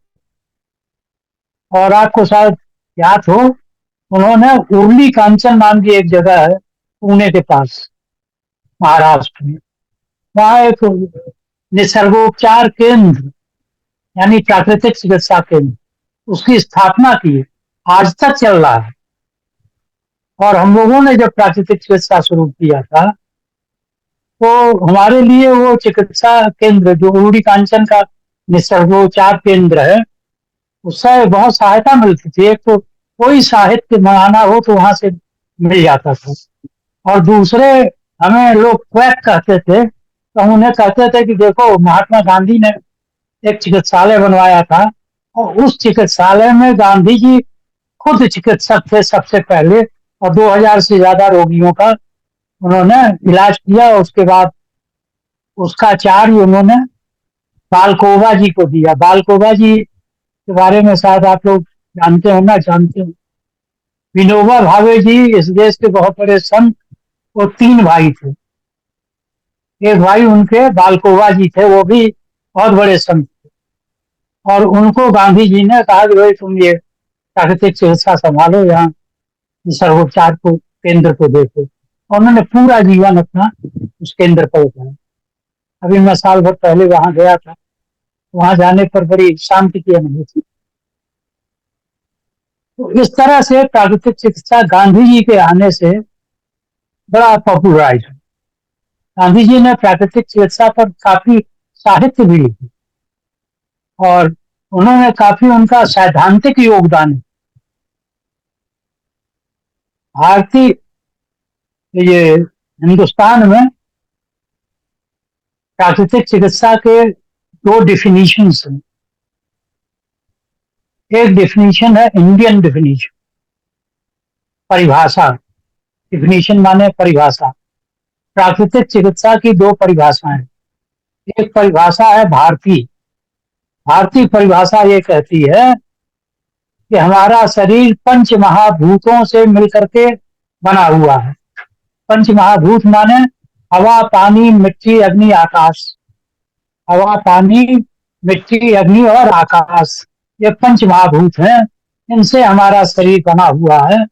और आपको शायद याद हो, उन्होंने उर्ली कांचन नाम की एक जगह है पुणे के पास, महाराष्ट्र में, वहां एक निसर्गोपचार केंद्र यानी प्राकृतिक चिकित्सा केंद्र, उसकी स्थापना की, आज तक चल रहा है। और हम लोगों ने जब प्राकृतिक चिकित्सा शुरू किया था, तो हमारे लिए वो चिकित्सा केंद्र जो उर्ली कांचन का निसर्गोपचार केंद्र है, उससे बहुत सहायता मिलती थी। एक तो कोई साहित्य मंगाना हो तो वहां से मिल जाता था, और दूसरे हमें लोग क्वैक कहते थे, तो हम उन्हें कहते थे कि देखो महात्मा गांधी ने एक चिकित्सालय बनवाया था, और उस चिकित्सालय में गांधी जी खुद चिकित्सक थे सबसे पहले, और 2000 से ज्यादा रोगियों का उन्होंने इलाज किया। और उसके बाद उसका चार्ज उन्होंने बालकोवा जी को दिया। बालकोवा जी के बारे में शायद आप लोग जानते हो ना, जानते हो, विनोबा भावे जी इस देश के बहुत बड़े संत, वो 3 भाई थे। एक भाई उनके बालकोवा जी थे, वो भी बहुत बड़े संत थे, और उनको गांधी जी ने कहा कि भाई तुम ये प्राकृतिक चिकित्सा संभालो, यहाँ सर्वोपचार को केंद्र को देखो। उन्होंने पूरा जीवन अपना उस केंद्र पर उठाया। अभी मैं साल भर पहले वहां गया था, वहां जाने पर बड़ी शांति की अनुभूति। तो इस तरह से प्राकृतिक चिकित्सा गांधी जी के आने से बड़ा पॉपुलराइज है। गांधी जी ने प्राकृतिक चिकित्सा पर काफी साहित्य भी लिखे, और उन्होंने काफी उनका सैद्धांतिक योगदान है। भारतीय ये हिंदुस्तान में प्राकृतिक चिकित्सा के 2 डिफिनीशंस हैं। एक डिफिनीशन है इंडियन डिफिनीशन, परिभाषा, डिफिनीशन माने परिभाषा। प्राकृतिक चिकित्सा की 2 परिभाषाएं, एक परिभाषा है भारतीय। भारतीय परिभाषा ये कहती है कि हमारा शरीर 5 महाभूतों से मिलकर के बना हुआ है। 5 महाभूत माने हवा, पानी, मिट्टी, अग्नि, आकाश। हवा, पानी, मिट्टी, अग्नि और आकाश, ये 5 महाभूत हैं, इनसे हमारा शरीर बना हुआ है।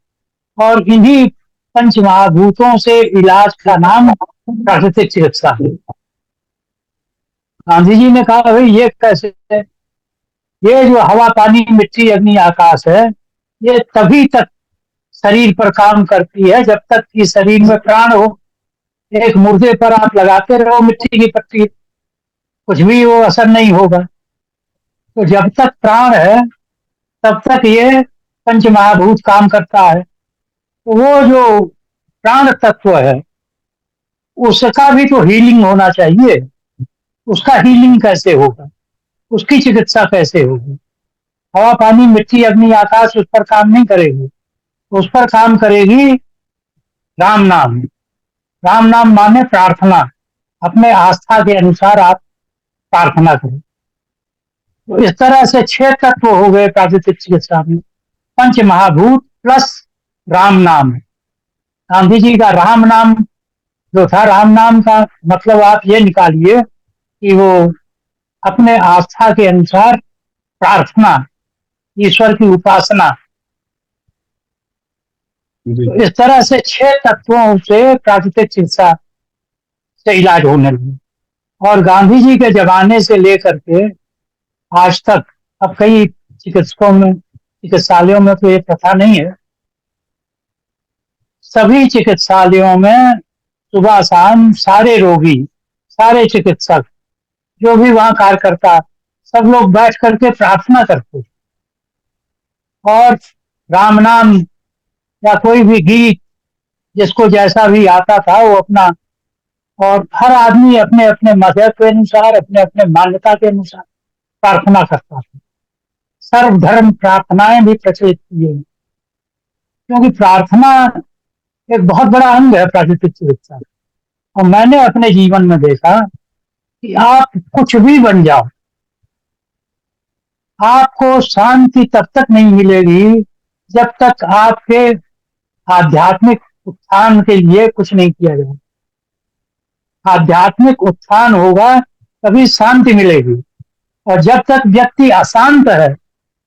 और इन्हीं 5 महाभूतों से इलाज का नाम प्राकृतिक चिकित्सा है। गांधी जी ने कहा भाई ये कैसे है? ये जो हवा, पानी, मिट्टी, अग्नि, आकाश है, ये तभी तक शरीर पर काम करती है जब तक कि शरीर में प्राण हो। एक मुर्दे पर आप लगाते रहो मिट्टी की पट्टी, कुछ भी वो असर नहीं होगा। तो जब तक प्राण है तब तक ये पंच महाभूत काम करता है। तो वो जो प्राण तत्व है उसका भी तो हीलिंग होना चाहिए। उसका हीलिंग कैसे होगा, उसकी चिकित्सा कैसे होगी? हवा पानी मिट्टी अग्नि आकाश उस पर काम नहीं करेगी। उस पर काम करेगी राम नाम। राम नाम माने प्रार्थना। अपने आस्था के अनुसार आप प्रार्थना करें। तो इस तरह से 6 तत्व हो गए प्राकृतिक चिकित्सा में। पंच महाभूत प्लस राम नाम। गांधी जी का राम नाम जो था, राम नाम का मतलब आप ये निकालिए कि वो अपने आस्था के अनुसार प्रार्थना, ईश्वर की उपासना। जी तो इस तरह से 6 तत्वों से प्राकृतिक चिकित्सा से इलाज होने लगी। और गांधी जी के जमाने से लेकर के आज तक, अब कई चिकित्सकों में, चिकित्सालयों में तो ये प्रथा नहीं है। सभी चिकित्सालयों में सुबह शाम सारे रोगी, सारे चिकित्सक, जो भी वहां कार्यकर्ता, सब लोग बैठ करके प्रार्थना करते और राम नाम या कोई भी गीत जिसको जैसा भी आता था वो अपना, और हर आदमी अपने अपने मजहब के अनुसार, अपने अपने मान्यता के अनुसार प्रार्थना करता था। सर्वधर्म प्रार्थनाएं भी प्रचलित की है, क्योंकि प्रार्थना एक बहुत बड़ा अंग है प्राकृतिक चिकित्सा। और मैंने अपने जीवन में देखा कि आप कुछ भी बन जाओ, आपको शांति तब तक नहीं मिलेगी जब तक आपके आध्यात्मिक उत्थान के लिए कुछ नहीं किया जाए। आध्यात्मिक उत्थान होगा तभी शांति मिलेगी। और जब तक व्यक्ति अशांत है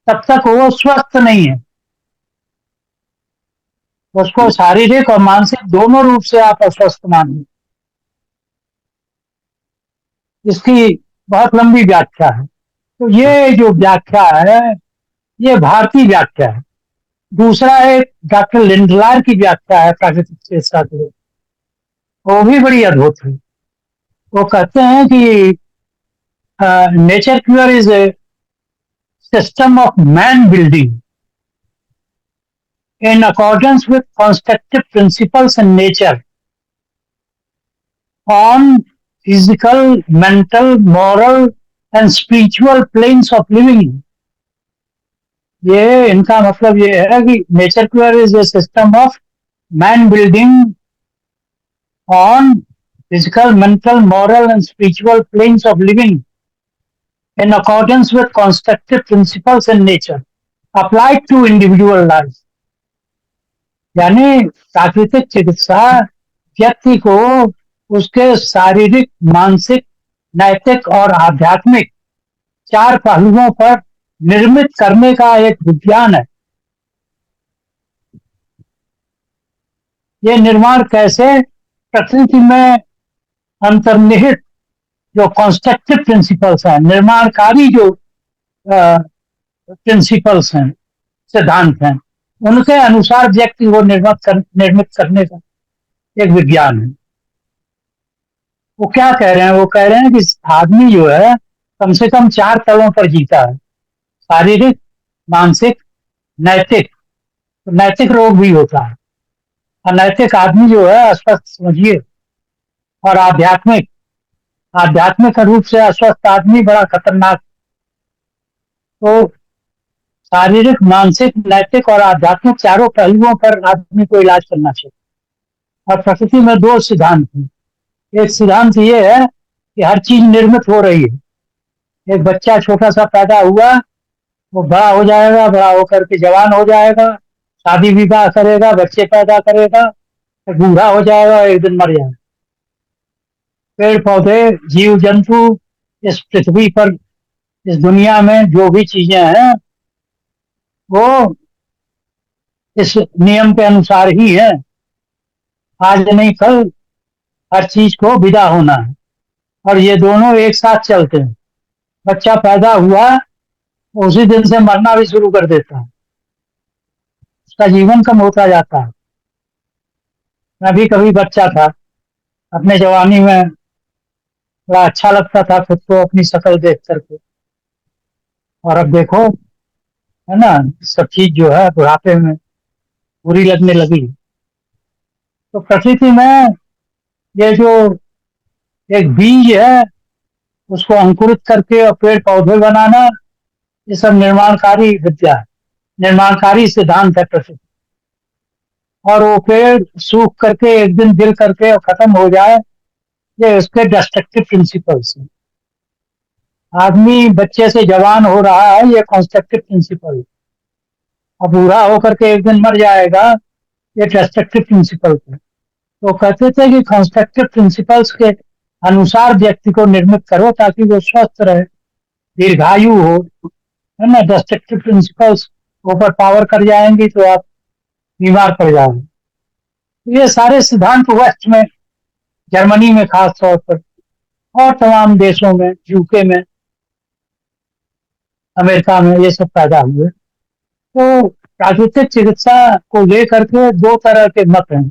तब तक वो स्वस्थ नहीं है। उसको शारीरिक और मानसिक दोनों रूप से आप अस्वस्थ मानिए। इसकी बहुत लंबी व्याख्या है। तो ये जो व्याख्या है ये भारतीय व्याख्या है। दूसरा एक डॉक्टर लिंडलार की व्याख्या है प्राकृतिक चिकित्सा के लिए, वो भी बड़ी अद्भुत है। वो कहते हैं कि nature cure is a system of man building in accordance with constructive principles in nature on physical, mental, moral and spiritual planes of living. ये इनका मतलब ये है कि nature cure is a system of man building on physical, mental, moral and spiritual planes of living in accordance with constructive principles in nature applied to individual life. यानी प्राकृतिक चिकित्सा व्यक्ति को उसके शारीरिक, मानसिक, नैतिक और आध्यात्मिक 4 पहलुओं पर निर्मित करने का एक विज्ञान है। ये निर्माण कैसे? प्रकृति में अंतर्निहित जो कॉन्स्ट्रक्टिव प्रिंसिपल्स हैं, निर्माणकारी जो प्रिंसिपल्स हैं, सिद्धांत हैं, उनके अनुसार व्यक्ति को निर्मित करने का एक विज्ञान है। वो क्या कह रहे हैं? वो कह रहे हैं कि आदमी जो है कम से कम 4 तलों पर जीता है, शारीरिक, मानसिक, नैतिक। तो नैतिक रोग भी होता है। अनैतिक आदमी जो है अस्वस्थ समझिए। और आध्यात्मिक, आध्यात्मिक रूप से अस्वस्थ आदमी बड़ा खतरनाक। तो शारीरिक, मानसिक, नैतिक और आध्यात्मिक 4 पहलुओं पर आदमी को इलाज करना चाहिए। और प्रकृति में 2 सिद्धांत हैं। एक सिद्धांत ये है कि हर चीज निर्मित हो रही है। एक बच्चा छोटा सा पैदा हुआ, वो बड़ा हो जाएगा, बड़ा होकर के जवान हो जाएगा, शादी विवाह करेगा, बच्चे पैदा करेगा, फिर बूढ़ा हो जाएगा, एक दिन मर जाएगा। पेड़ पौधे, जीव जंतु, इस पृथ्वी पर, इस दुनिया में जो भी चीजें हैं वो इस नियम के अनुसार ही है। आज नहीं कल हर चीज को विदा होना है और ये दोनों एक साथ चलते हैं। बच्चा पैदा हुआ, उसी दिन से मरना भी शुरू कर देता है, उसका जीवन कम होता जाता है। मैं भी कभी बच्चा था, अपने जवानी में बड़ा अच्छा लगता था खुद को अपनी शक्ल देख करके। और अब देखो, है ना, सब चीज जो है बुढ़ापे में बुरी लगने लगी। तो प्रकृति में ये जो एक बीज है, उसको अंकुरित करके और पेड़ पौधे बनाना, ये सब निर्माणकारी विद्या है, निर्माणकारी सिद्धांत है प्रकृति। और वो पेड़ सूख करके एक दिन गिर करके और खत्म हो जाए, ये उसके डिस्ट्रक्टिव प्रिंसिपल्स हैं। आदमी बच्चे से जवान हो रहा है, ये कॉन्स्ट्रक्टिव प्रिंसिपल है। अब बूढ़ा होकर के एक दिन मर जाएगा, ये डिस्ट्रक्टिव प्रिंसिपल है। तो कहते थे कि कॉन्स्ट्रक्टिव प्रिंसिपल्स के अनुसार व्यक्ति को निर्मित करो ताकि वो स्वस्थ रहे, दीर्घायु हो, है ना। डिस्ट्रक्टिव प्रिंसिपल्स ओवर पावर कर जाएंगी तो आप बीमार पड़ जाओगे। तो ये सारे सिद्धांत वेस्ट में, जर्मनी में खास तौर पर, और तमाम देशों में, यूके में, अमेरिका में, ये सब पैदा हुए। तो प्राकृतिक चिकित्सा को लेकर के दो तरह के मत हैं।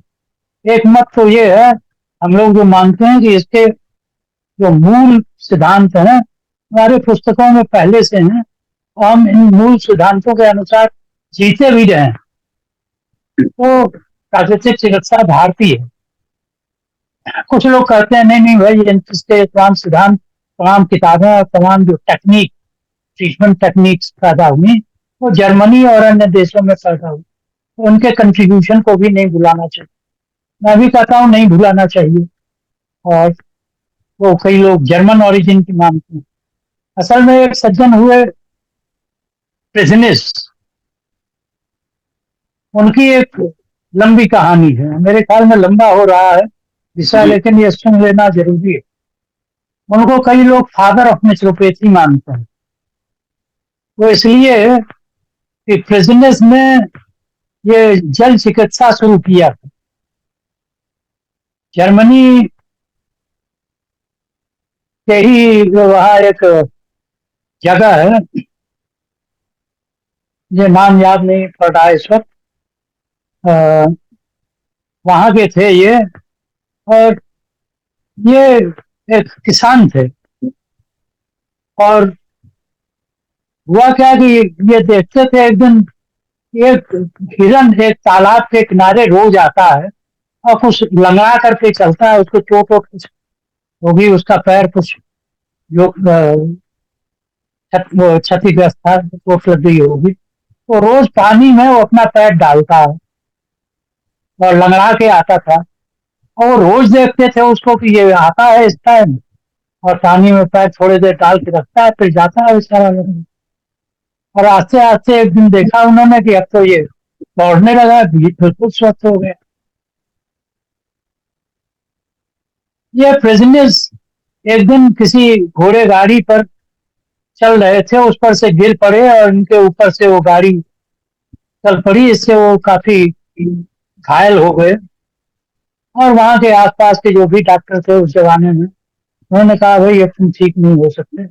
एक मत तो ये है, हम लोग जो मानते हैं कि इसके जो मूल सिद्धांत हैं हमारे पुस्तकों में पहले से हैं, और हम इन मूल सिद्धांतों के अनुसार जीते भी रहे हैं। तो प्राकृतिक चिकित्सा भारतीय है। कुछ लोग कहते हैं नहीं नहीं भाई, इसके तमाम सिद्धांत, तमाम किताबें और तमाम जो टेक्निक, ट्रीटमेंट टेक्निक्स पैदा हुई वो जर्मनी और अन्य देशों में पैदा हुई। तो उनके कंट्रीब्यूशन को भी नहीं भुलाना चाहिए। मैं भी कहता हूँ नहीं भुलाना चाहिए। और वो कई लोग जर्मन ओरिजिन की मानते हैं। असल में एक सज्जन हुए प्रेजनिस, उनकी एक लंबी कहानी है, मेरे ख्याल में लंबा हो रहा है विषय, जी लेकिन ये सुन लेना जरूरी है। उनको कई लोग फादर ऑफ नेचुरोपैथी मानते हैं। वो इसलिए कि प्रेजनिस ने ये जल चिकित्सा शुरू किया था। जर्मनी के ही वहाँ एक जगह है, ये नाम याद नहीं पड़ रहा है इस वक्त, वहां के थे ये। और ये एक किसान थे। और हुआ क्या कि ये देखते थे एक दिन, एक हिरन एक तालाब के किनारे रोज आता है और कुछ लंगड़ा करके चलता है, उसको चोट वोट कुछ होगी, उसका पैर कुछ जो क्षतिग्रस्त था, चोट लग गई होगी। तो रोज पानी में वो अपना पैर डालता है और लंगड़ा के आता था। और रोज देखते थे उसको कि ये आता है इस टाइम और पानी में पैर थोड़ी देर डाल के रखता है, फिर जाता है बेचारा लंगड़ा। और आस्ते आस्ते एक दिन देखा उन्होंने कि अब तो ये दौड़ने लगा, बिल्कुल स्वस्थ हो गया। ये प्रेजनिस एक दिन किसी घोड़े गाड़ी पर चल रहे थे, उस पर से गिर पड़े और उनके ऊपर से वो गाड़ी चल पड़ी, इससे वो काफी घायल हो गए। और वहां के आसपास के जो भी डॉक्टर थे उस जमाने में, उन्होंने कहा भाई अब तुम ठीक नहीं हो सकते।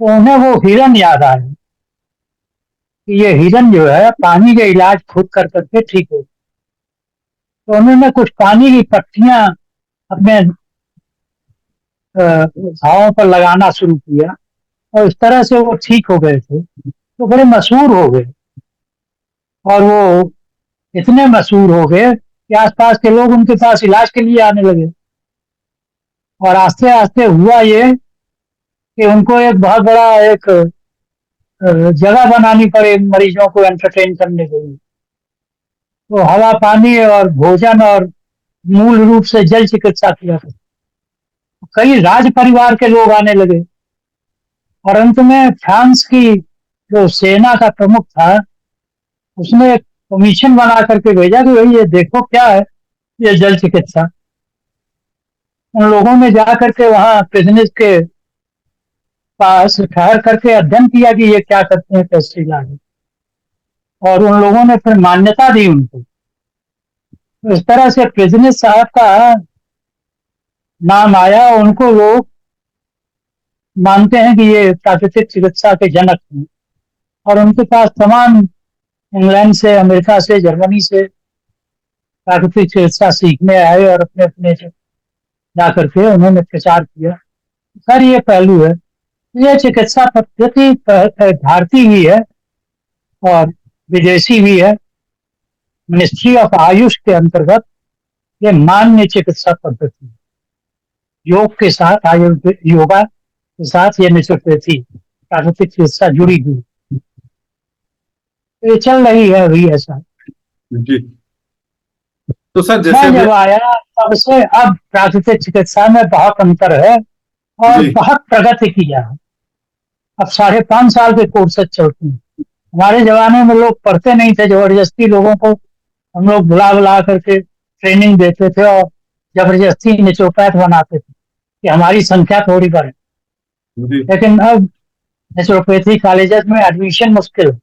तो उन्हें वो हिरन याद आया कि ये हिरन जो है पानी के इलाज खुद कर करके ठीक हो। तो उन्होंने कुछ पानी की पट्टियां अपने घावों पर लगाना शुरू किया और इस तरह से वो ठीक हो गए थे। तो बड़े मशहूर हो गए। और वो इतने मशहूर हो गए कि आसपास के लोग उनके पास इलाज के लिए आने लगे। और आस्ते आस्ते हुआ ये कि उनको एक बहुत बड़ा एक जगह बनानी पड़े मरीजों को एंटरटेन करने के लिए। तो हवा पानी और भोजन और मूल रूप से जल चिकित्सा किया था। कई राज परिवार के लोग आने लगे। और अंत में फ्रांस की जो सेना का प्रमुख था, उसने एक कमीशन बना करके भेजा कि भाई ये देखो क्या है ये जल चिकित्सा। उन लोगों ने जा करके वहां बिजनेस के पास ठहर करके अध्ययन किया कि ये क्या करते हैं, कैसे इलाज है। और उन लोगों ने फिर मान्यता दी उनको। तो इस तरह से बिजनेस साहब का नाम आया। उनको लोग मानते हैं कि ये प्राकृतिक चिकित्सा के जनक हैं। और उनके पास तमाम इंग्लैंड से, अमेरिका से, जर्मनी से प्राकृतिक चिकित्सा सीखने आए और अपने अपने जाकर के उन्होंने प्रचार किया। सर ये पहलू है। ये चिकित्सा पद्धति भारतीय भी है और विदेशी भी है। मिनिस्ट्री ऑफ आयुष के अंतर्गत ये मान्य चिकित्सा पद्धति, योग के साथ आयुर्वेद योगा के साथ ये नेचुरोपैथी प्राकृतिक चिकित्सा जुड़ी हुई, ये चल रही है अभी ऐसा। जी। तो सर मैं जैसे जब आया तब से अब प्राकृतिक चिकित्सा में बहुत अंतर है और जी बहुत प्रगति किया है। अब 5.5 साल के कोर्सेज चलते हैं। हमारे जमाने में लोग पढ़ते नहीं थे, जबरदस्ती लोगों को हम लोग बुला बुला करके ट्रेनिंग देते थे और जबरदस्ती नेचुरोपैथ बनाते थे कि हमारी संख्या थोड़ी बढ़े। जी लेकिन अब नेचुरोपैथी कॉलेजेस में एडमिशन मुश्किल है।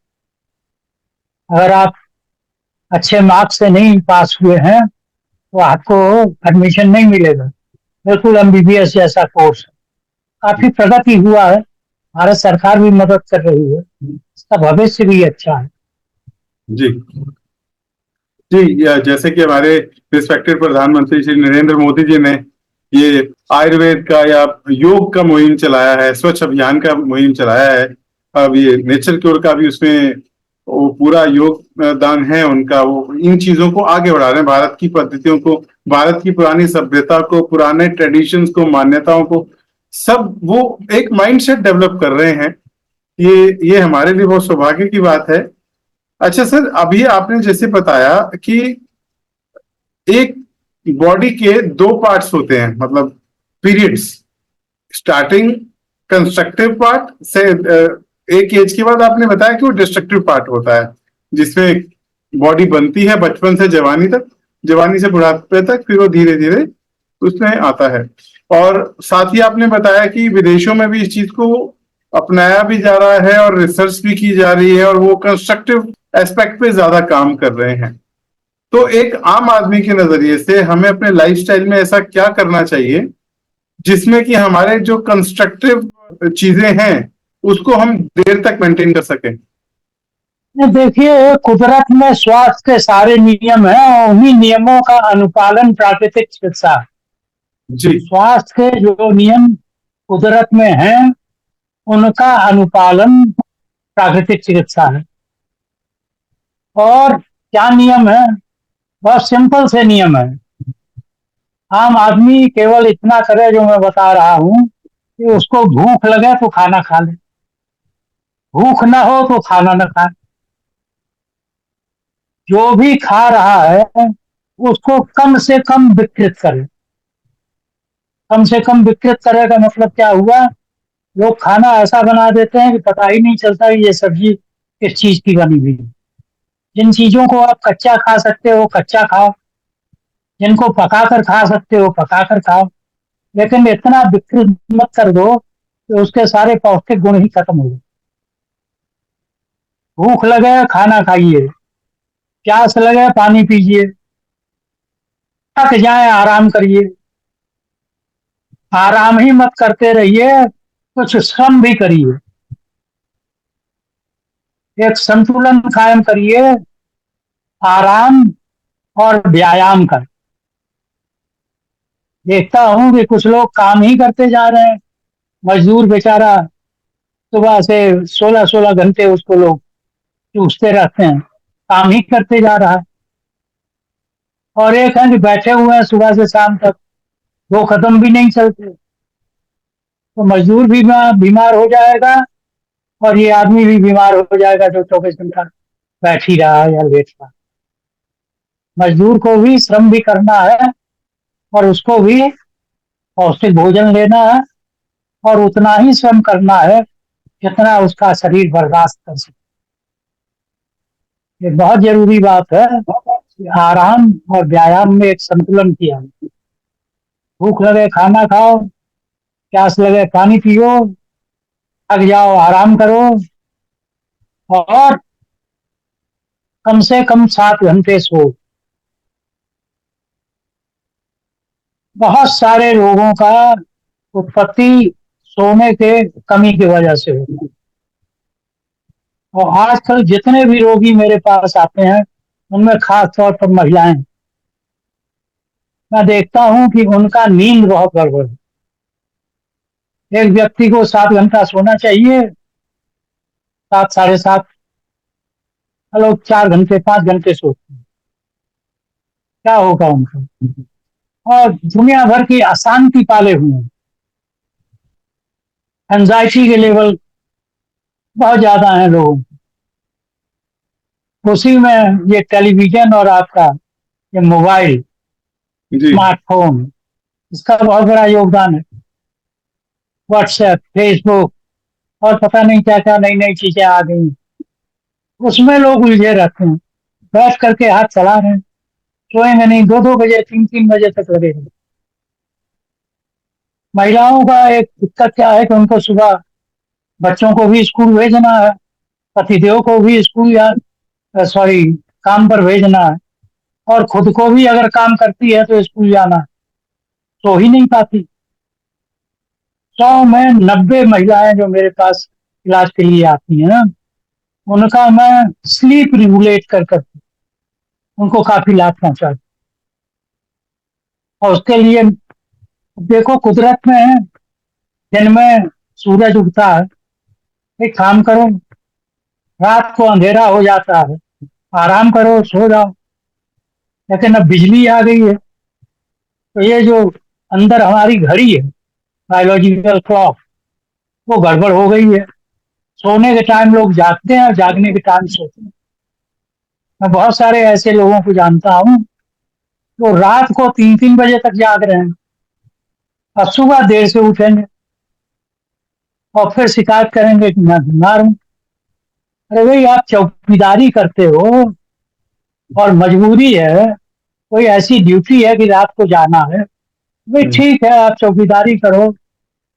अगर आप अच्छे मार्क्स से नहीं पास हुए हैं तो आपको एडमिशन नहीं मिलेगा। बिल्कुल एमबीबीएस जैसा कोर्स है। काफी प्रगति हुआ है, भारत सरकार भी मदद कर रही है, इसका भविष्य भी अच्छा है। जी जी। जैसे कि हमारे रिस्पेक्टेड प्रधानमंत्री श्री नरेंद्र मोदी जी ने ये आयुर्वेद का या योग का मुहिम चलाया है, स्वच्छ अभियान का मुहिम चलाया है। अब ये नेचर क्योर का भी उसमें वो पूरा योगदान है उनका। वो इन चीजों को आगे बढ़ा रहे हैं, भारत की पद्धतियों को, भारत की पुरानी सभ्यता को, पुराने ट्रेडिशंस को, मान्यताओं को, सब वो एक माइंडसेट डेवलप कर रहे हैं। ये हमारे लिए बहुत सौभाग्य की बात है। अच्छा सर, अभी आपने जैसे बताया कि एक बॉडी के दो पार्ट्स होते हैं, मतलब पीरियड्स, स्टार्टिंग कंस्ट्रक्टिव पार्ट से एक एज के बाद आपने बताया कि वो डिस्ट्रक्टिव पार्ट होता है, जिसमें बॉडी बनती है बचपन से जवानी तक, जवानी से बुढ़ापे तक, फिर वो धीरे धीरे उसमें आता है। और साथ ही आपने बताया कि विदेशों में भी इस चीज को अपनाया भी जा रहा है और रिसर्च भी की जा रही है और वो कंस्ट्रक्टिव एस्पेक्ट पे ज्यादा काम कर रहे हैं। तो एक आम आदमी के नजरिए से हमें अपने लाइफस्टाइल में ऐसा क्या करना चाहिए जिसमें कि हमारे जो कंस्ट्रक्टिव चीजें हैं उसको हम देर तक मेंटेन कर सकें। देखिए, कुदरत में स्वास्थ्य के सारे नियम हैं और उन्हीं नियमों का अनुपालन प्राकृतिक चिकित्सा है। जी स्वास्थ्य के जो नियम कुदरत में हैं उनका अनुपालन प्राकृतिक चिकित्सा है। और क्या नियम है? बहुत सिंपल से नियम है। आम आदमी केवल इतना करे जो मैं बता रहा हूं कि उसको भूख लगे तो खाना खा ले, भूख ना हो तो खाना ना खाए। जो भी खा रहा है उसको कम से कम विकृत करे। कम से कम विकृत करे का मतलब क्या हुआ? लोग खाना ऐसा बना देते हैं कि पता ही नहीं चलता कि ये सब्जी किस चीज की बनी हुई है। जिन चीजों को आप कच्चा खा सकते हो कच्चा खाओ, जिनको पका कर खा सकते हो पका कर खाओ, लेकिन इतना विकृत मत कर दो कि उसके सारे पौष्टिक गुण ही खत्म हो जाए। भूख लगे खाना खाइए, प्यास लगे पानी पीजिए, थक जाए आराम करिए। आराम ही मत करते रहिए, कुछ श्रम भी करिए। एक संतुलन कायम करिए आराम और व्यायाम का। देखता हूं कि कुछ लोग काम ही करते जा रहे हैं। मजदूर बेचारा सुबह से 16-16 घंटे उसको लोग चूसते रहते हैं, काम ही करते जा रहा है। और एक है कि बैठे हुए हैं सुबह से शाम तक, दो कदम भी नहीं चलते। तो मजदूर भी बीमार हो जाएगा और ये आदमी भी बीमार हो जाएगा जो 24 घंटा बैठ ही रहा है या लेट रहा। मजदूर को भी श्रम भी करना है और उसको भी पौष्टिक भोजन लेना है और उतना ही श्रम करना है जितना उसका शरीर बर्दाश्त कर सके। ये बहुत जरूरी बात है कि आराम और व्यायाम में एक संतुलन किया। भूख लगे खाना खाओ, प्यास लगे पानी पियो, थक जाओ आराम करो और कम से कम 7 घंटे सो। बहुत सारे रोगों का उत्पत्ति सोने के कमी की वजह से होती है। और आजकल जितने भी रोगी मेरे पास आते हैं उनमें खास तौर पर महिलाएं, मैं देखता हूँ कि उनका नींद बहुत गड़बड़ है। एक व्यक्ति को 7 घंटा सोना चाहिए, 7 साढ़े 7, लोग 4 घंटे 5 घंटे सोते हैं। क्या होगा उनका? और दुनिया भर की अशांति पाले हुए हैं, एंजाइटी के लेवल बहुत ज्यादा है लोगों को। उसी में ये टेलीविजन और आपका ये मोबाइल, जी स्मार्टफोन, इसका बहुत बड़ा योगदान है। व्हाट्सएप, फेसबुक और पता नहीं क्या क्या नई नई चीजें आ गई, उसमें लोग उलझे रहते हैं, बैठ करके हाथ चला रहे हैं, सोएंगे नहीं, 2-2 बजे 3-3 बजे तक लगे हैं। महिलाओं का एक दिक्कत क्या है कि उनको सुबह बच्चों को भी स्कूल भेजना है, पतिदेव को भी स्कूल या सॉरी काम पर भेजना है, और खुद को भी अगर काम करती है तो स्कूल जाना है, सो ही नहीं पाती। 100 में 90 महिलाएं जो मेरे पास इलाज के लिए आती हैं ना, उनका मैं स्लीप रेगुलेट कर उनको काफी लाभ पहुंचा। और उसके लिए देखो, कुदरत में दिन में सूरज उगता है, एक काम करो, रात को अंधेरा हो जाता है, आराम करो, सो जाओ। लेकिन अब बिजली आ गई है, तो ये जो अंदर हमारी घड़ी है, बायोलॉजिकल क्लॉक, वो गड़बड़ हो गई है। सोने के टाइम लोग जागते हैं और जागने के टाइम सोते हैं। मैं बहुत सारे ऐसे लोगों को जानता हूँ जो रात को 3-3 बजे तक जाग रहे हैं और सुबह देर से उठेंगे और फिर शिकायत करेंगे कि मैं बीमार हूँ। अरे भाई, आप चौकीदारी करते हो और मजबूरी है, कोई ऐसी ड्यूटी है कि रात को जाना है, भाई ठीक है, आप चौकीदारी करो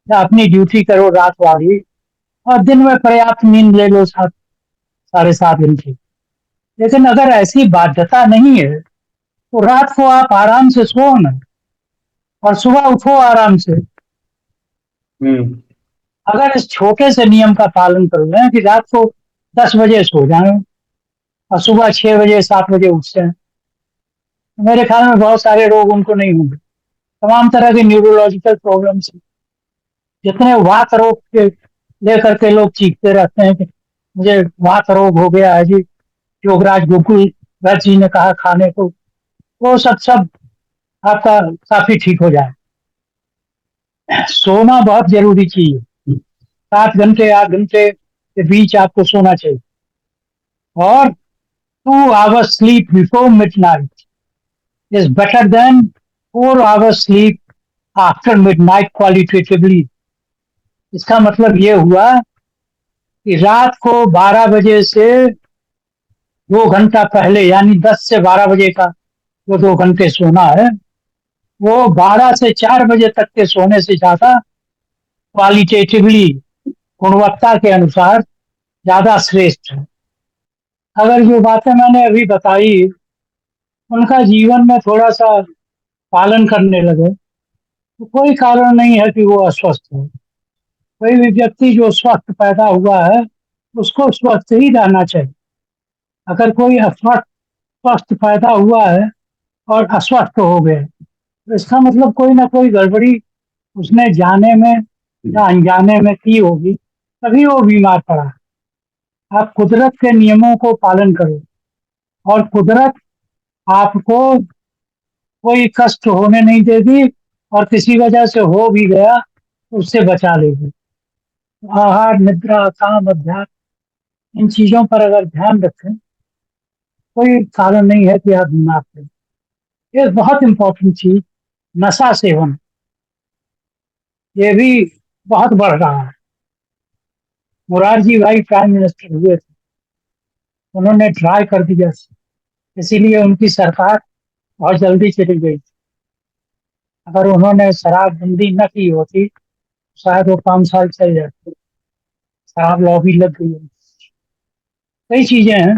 या अपनी ड्यूटी करो रात वाली, और दिन में पर्याप्त नींद ले लो 7 साढ़े 7 घंटे। लेकिन अगर ऐसी बाध्यता नहीं है तो रात को आप आराम से सो ना, और सुबह उठो आराम से। हम्म अगर इस छोटे से नियम का पालन कर लें कि रात को 10 बजे सो जाएं और सुबह 6 बजे 7 बजे उठ जाएं, तो मेरे ख्याल में बहुत सारे रोग उनको नहीं होंगे। तमाम तरह के न्यूरोलॉजिकल प्रॉब्लम्स, जितने वात रोग के लेकर के लोग चीखते रहते हैं कि मुझे वात रोग हो गया है जी, योगराज गोकुल वैद्य जी ने कहा खाने को, वो सब सब आपका काफी ठीक हो जाए। सोना बहुत जरूरी चीज है, 7 घंटे 8 घंटे के बीच आपको सोना चाहिए, और 2 hours sleep before midnight is better than 4 hours sleep after midnight qualitatively. इसका मतलब ये हुआ कि रात को 12 बजे से 2 घंटा पहले, यानी 10 से 12 बजे का जो 2 घंटे सोना है, वो 12 से 4 बजे तक के सोने से ज्यादा क्वालिटेटिवली, गुणवत्ता के अनुसार ज्यादा श्रेष्ठ है। अगर जो बातें मैंने अभी बताई उनका जीवन में थोड़ा सा पालन करने लगे तो कोई कारण नहीं है कि वो अस्वस्थ हो। कोई भी व्यक्ति जो स्वस्थ पैदा हुआ है उसको स्वस्थ ही रहना चाहिए। अगर कोई अस्वस्थ स्वस्थ पैदा हुआ है और अस्वस्थ हो गए, तो इसका मतलब कोई ना कोई गड़बड़ी उसने जाने में या अनजाने में की होगी, तभी वो बीमार पड़ा। आप कुदरत के नियमों को पालन करो, और कुदरत आपको कोई कष्ट होने नहीं देगी, और किसी वजह से हो भी गया तो उससे बचा लेगी। आहार, निद्रा, काम, अभ्यास, इन चीजों पर अगर ध्यान रखें, कोई कारण नहीं है कि आप बीमार पड़े। ये बहुत इंपॉर्टेंट चीज, नशा सेवन, ये भी बहुत बढ़ रहा है। मुरारजी भाई प्राइम मिनिस्टर हुए थे, उन्होंने ट्राई कर दिया, इसीलिए उनकी सरकार बहुत जल्दी चली गई। अगर उन्होंने शराबबंदी न की होती शायद वो 5 साल चल जाते। शराब लॉबी लग गई है। कई चीजें हैं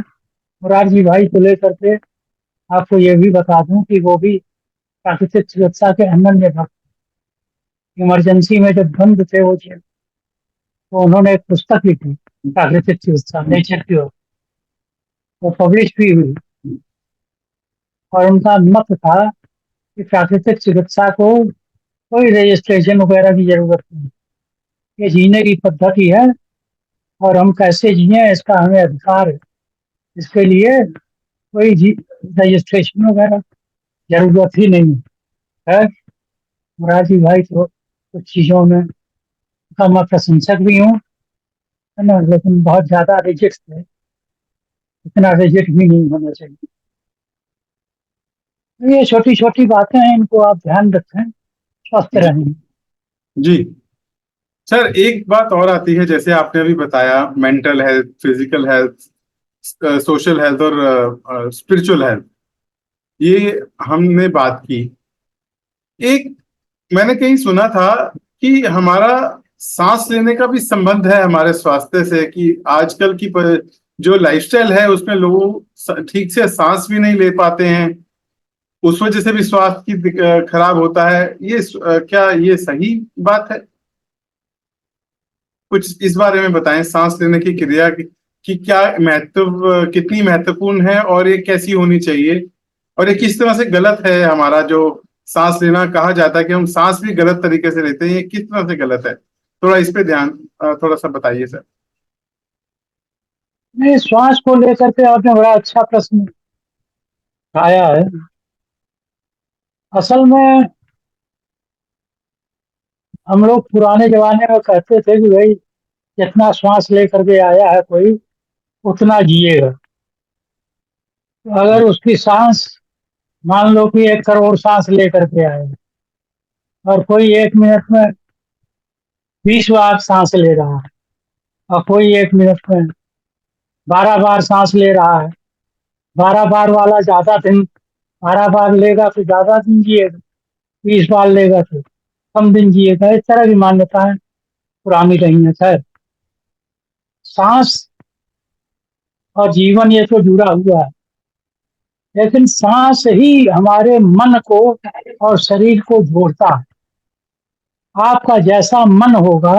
मुरारजी भाई को लेकर के। आपको ये भी बता दूं कि वो भी प्राकृतिक चिकित्सा के अनन्य भक्त। इमरजेंसी में जब बंद थे वो जेल, तो उन्होंने एक पुस्तक लिखी, प्राकृतिक चिकित्सा, नेचर की ओर, वो पब्लिश भी हुई। और उनका मत था कि प्राकृतिक चिकित्सा को कोई रजिस्ट्रेशन वगैरह की जरूरत नहीं। ये जीने की पद्धति है और हम कैसे जिए इसका हमें अधिकार है। इसके लिए कोई रजिस्ट्रेशन वगैरह जरूरत ही नहीं है। मुरारी भाई तो कुछ चीजों में का मैं प्रशंसक भी हूँ, है ना, लेकिन बहुत ज्यादा रिजिड है। इतना रिजिड भी नहीं होना चाहिए। तो ये छोटी छोटी बातें हैं, इनको आप ध्यान रखें, स्वस्थ जी रहें। जी सर, एक बात और आती है, जैसे आपने अभी बताया, mental health, physical health, social health और स्पिरिचुअल हेल्थ, ये हमने बात की। एक मैंने कहीं सुना था कि हमारा सांस लेने का भी संबंध है हमारे स्वास्थ्य से, कि आजकल की जो लाइफस्टाइल है उसमें लोग ठीक से सांस भी नहीं ले पाते हैं, उस वजह से भी स्वास्थ्य की खराब होता है। ये क्या ये सही बात है? कुछ इस बारे में बताएं, सांस लेने की क्रिया की क्या कितनी महत्वपूर्ण है, और ये कैसी होनी चाहिए, और ये किस तरह से गलत है। हमारा जो सांस लेना कहा जाता है कि हम सांस भी गलत तरीके से लेते हैं, ये किस तरह से गलत है? थोड़ा इस पे ध्यान थोड़ा सा बताइए सर। नहीं, श्वास को लेकर के आपने बड़ा अच्छा प्रश्न उठाया है। असल में हम लोग पुराने जमाने में कहते थे कि भाई जितना श्वास लेकर के आया है कोई उतना जिएगा। तो जी अगर उसकी सांस, मान लो कि 1 करोड़ सांस लेकर के आए और कोई 1 मिनट में 20 बार सांस ले रहा है, और कोई 1 मिनट में 12 बार सांस ले रहा है, 12 बार वाला ज्यादा दिन, 12 बार लेगा तो ज्यादा दिन जिएगा, 20 बार लेगा तो कम दिन जिएगा। इस तरह की मान्यताएं पुरानी रही है। खैर, सांस और जीवन ये तो जुड़ा हुआ है, लेकिन सांस ही हमारे मन को और शरीर को जोड़ता है। आपका जैसा मन होगा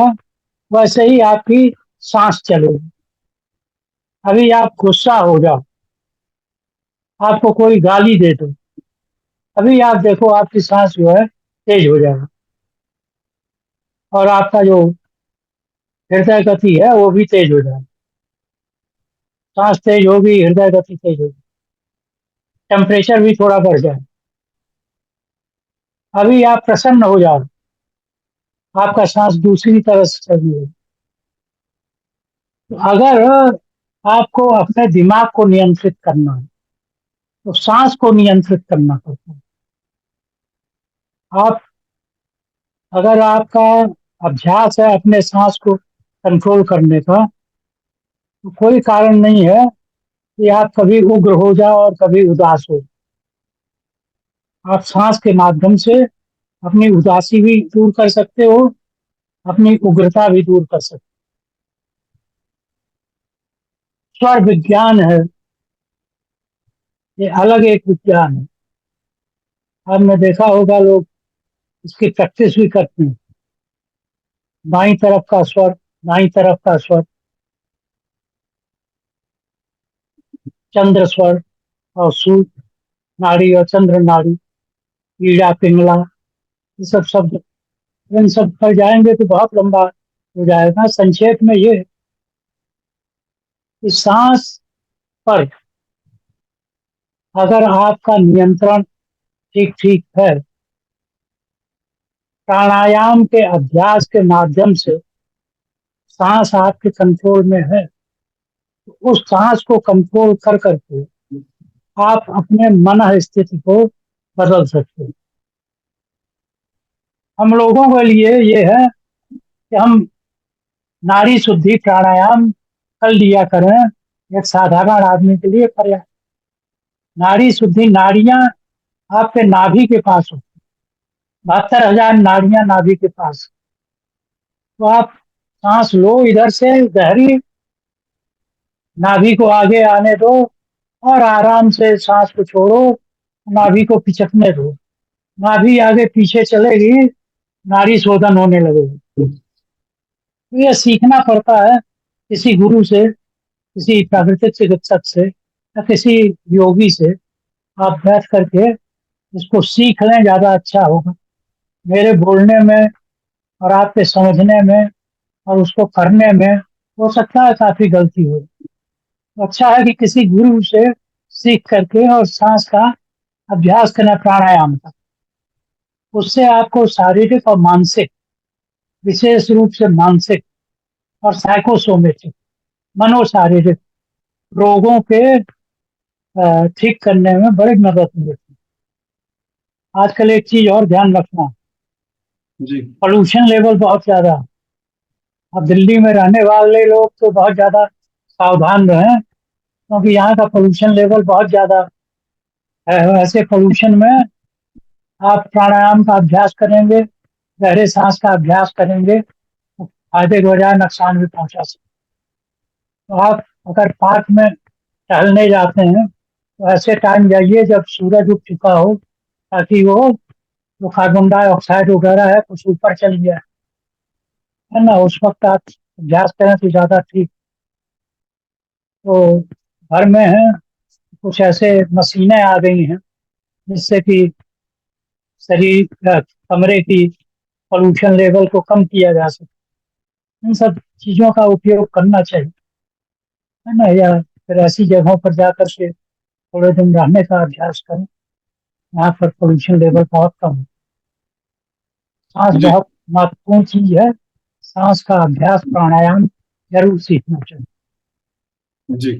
वैसे ही आपकी सांस चलेगी। अभी आप गुस्सा हो जाओ, आपको कोई गाली दे दो, अभी आप देखो आपकी सांस जो है तेज हो जाएगी, और आपका जो हृदय गति है वो भी तेज हो जाएगी। सांस तेज होगी, हृदय गति तेज होगी, टेम्परेचर भी थोड़ा बढ़ जाए। अभी आप प्रसन्न हो जाओ, आपका सांस दूसरी तरह से चलेगी। तो अगर आपको अपने दिमाग को नियंत्रित करना है तो सांस को नियंत्रित करना पड़ता है। आप, अगर आपका अभ्यास है अपने सांस को कंट्रोल करने का, तो कोई कारण नहीं है कि आप कभी उग्र हो जाओ और कभी उदास हो। आप सांस के माध्यम से अपनी उदासी भी दूर कर सकते हो, अपनी उग्रता भी दूर कर सकते हो। स्वर विज्ञान है, ये अलग एक विज्ञान है। आपने देखा होगा लोग इसकी प्रैक्टिस भी करते हैं। बाई तरफ का स्वर, दाई तरफ का स्वर, चंद्र स्वर और सूर्य नाड़ी और चंद्र नाड़ी, ईड़ा पिंगला, ये सब शब्द, इन सब पर जाएंगे तो बहुत लंबा हो जाएगा। संक्षेप में ये कि सांस पर अगर आपका नियंत्रण ठीक ठीक है, प्राणायाम के अभ्यास के माध्यम से सांस आपके कंट्रोल में है, तो उस सांस को कंट्रोल कर करके आप अपने मन स्थिति को बदल सकते हैं। हम लोगों के लिए ये है कि हम नाड़ी शुद्धि प्राणायाम कर लिया करें, एक साधारण आदमी के लिए पर्याप्त। नाड़ी शुद्धि, नाड़ियां आपके नाभि के पास हो, 72,000 नाड़ियां नाभि के पास। तो आप सांस लो इधर से गहरी, नाभि को आगे आने दो और आराम से सांस को छोड़ो, नाभि को पिचकने दो। नाभि आगे पीछे चलेगी, नाड़ी शोधन होने लगेगी। तो ये सीखना पड़ता है किसी गुरु से, किसी प्राकृतिक चिकित्सक से, या किसी योगी से। आप बैठ करके इसको सीख लें, ज्यादा अच्छा होगा। मेरे बोलने में और आपके समझने में और उसको करने में हो सकता है काफी गलती हो। तो अच्छा है कि किसी गुरु से सीख करके और सांस का अभ्यास करना, प्राणायाम का। उससे आपको शारीरिक और मानसिक, विशेष रूप से मानसिक और साइकोसोमेटिक, मनोशारीरिक रोगों के ठीक करने में बड़ी मदद मिलती है। आजकल एक चीज और ध्यान रखना, जी। पोल्यूशन लेवल बहुत ज्यादा है। अब दिल्ली में रहने वाले लोग तो बहुत ज्यादा सावधान रहें, क्योंकि यहाँ का पोल्यूशन लेवल बहुत ज्यादा है। ऐसे पोल्यूशन में आप प्राणायाम का अभ्यास करेंगे, गहरे सांस का अभ्यास करेंगे, तो फायदे के बजाय नुकसान भी पहुंचा सकते। तो आप अगर पार्क में टहलने जाते हैं तो ऐसे टाइम जाइए जब सूरज उग चुका हो, ताकि वो जो कार्बन डाइऑक्साइड वगैरह है कुछ ऊपर चल गया है ना, उस वक्त आप अभ्यास करें तो ज्यादा ठीक। तो घर में है कुछ ऐसे मशीनें आ गई हैं जिससे कि शरीर कमरे की पोल्यूशन लेवल को कम किया जा सके। इन सब चीजों का उपयोग करना चाहिए, है ना। या फिर ऐसी जगहों पर जाकर के थोड़े दिन रहने का अभ्यास करें, यहाँ पर पोल्यूशन लेवल बहुत कम है। सांस जी। बहुत महत्वपूर्ण चीज है। सांस का अभ्यास, प्राणायाम जरूर सीखना चाहिए। जी।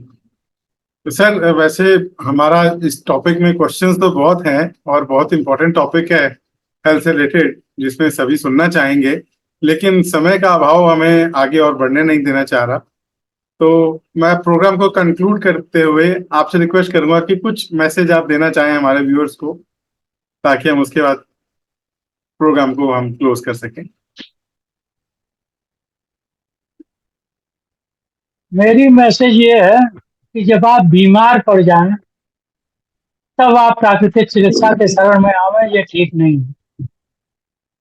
तो सर वैसे हमारा इस टॉपिक में क्वेश्चंस तो बहुत हैं और बहुत इंपॉर्टेंट टॉपिक है हेल्थ से रिलेटेड, जिसमें सभी सुनना चाहेंगे, लेकिन समय का अभाव हमें आगे और बढ़ने नहीं देना चाह रहा। तो मैं प्रोग्राम को कंक्लूड करते हुए आपसे रिक्वेस्ट करूंगा कि कुछ मैसेज आप देना चाहें हमारे व्यूअर्स को, ताकि हम उसके बाद प्रोग्राम को हम क्लोज कर सकें। मेरी मैसेज ये है कि जब आप बीमार पड़ जाएं तब आप प्राकृतिक चिकित्सा के शरण में आवे, ये ठीक नहीं है।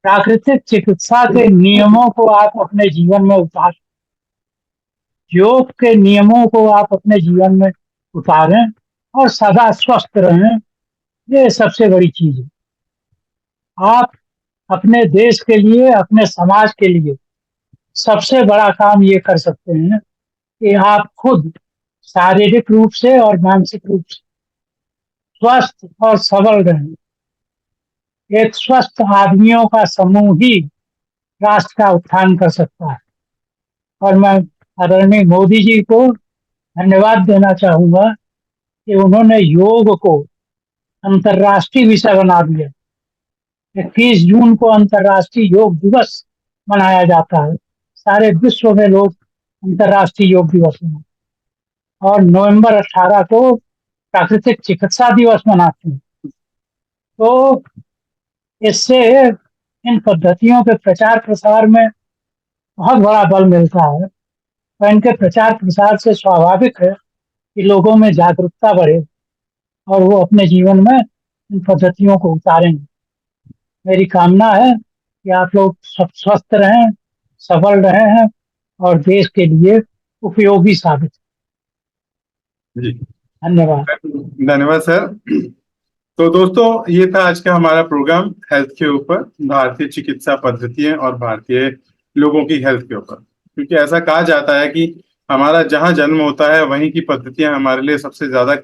प्राकृतिक चिकित्सा के नियमों को आप अपने जीवन में उतार, योग के नियमों को आप अपने जीवन में उतारें और सदा स्वस्थ रहें, ये सबसे बड़ी चीज है। आप अपने देश के लिए, अपने समाज के लिए सबसे बड़ा काम ये कर सकते हैं कि आप खुद शारीरिक रूप से और मानसिक रूप से स्वस्थ और सबल रहें। एक स्वस्थ आदमियों का समूह ही राष्ट्र का उत्थान कर सकता है। और मैं आदरणीय मोदी जी को धन्यवाद देना चाहूंगा कि उन्होंने योग को अंतर्राष्ट्रीय विषय बना दिया। 21 जून को अंतर्राष्ट्रीय योग दिवस मनाया जाता है। सारे विश्व में लोग अंतर्राष्ट्रीय योग दिवस मनाते हैं। और नवंबर 18 को प्राकृतिक चिकित्सा दिवस मनाते हैं। तो इससे इन पद्धतियों के प्रचार प्रसार में बहुत बड़ा बल मिलता है। और इनके प्रचार प्रसार से स्वाभाविक है कि लोगों में जागरूकता बढ़े और वो अपने जीवन में इन पद्धतियों को उतारेंगे। मेरी कामना है कि आप लोग सब स्वस्थ रहें, सबल रहे हैं और देश के लिए उपयोगी साबित। जी। धन्यवाद। धन्यवाद सर। तो दोस्तों, ये था आज का हमारा प्रोग्राम हेल्थ के ऊपर, भारतीय चिकित्सा पद्धतियां और भारतीय लोगों की हेल्थ के ऊपर। क्योंकि ऐसा कहा जाता है कि हमारा जहाँ जन्म होता है वहीं की पद्धतियां हमारे लिए सबसे ज्यादा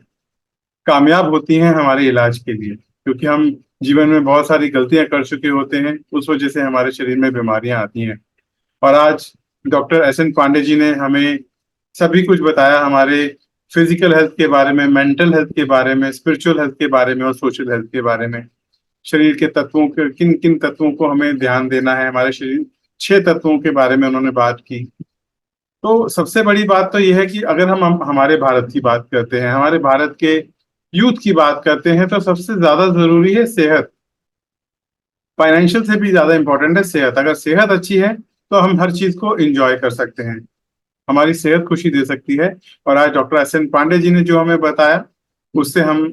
कामयाब होती हैं हमारे इलाज के लिए, क्योंकि हम जीवन में बहुत सारी गलतियां कर चुके होते हैं, उस वजह से हमारे शरीर में बीमारियां आती हैं। और आज doctor S N Pandey ji ने हमें सभी कुछ बताया, हमारे फिजिकल हेल्थ के बारे में, मेंटल हेल्थ के बारे में, स्पिरिचुअल हेल्थ के बारे में और सोशल हेल्थ के बारे में। शरीर के तत्वों के किन किन तत्वों को हमें ध्यान देना है, हमारे शरीर 6 तत्वों के बारे में उन्होंने बात की। तो सबसे बड़ी बात तो यह है कि अगर हम हमारे भारत की बात करते हैं, हमारे भारत के यूथ की बात करते हैं, तो सबसे ज्यादा जरूरी है सेहत। फाइनेंशियल से भी ज्यादा इंपॉर्टेंट है सेहत। अगर सेहत अच्छी है तो हम हर चीज को एंजॉय कर सकते हैं, हमारी सेहत खुशी दे सकती है। और आज doctor S N Pandey ji ने जो हमें बताया, उससे हम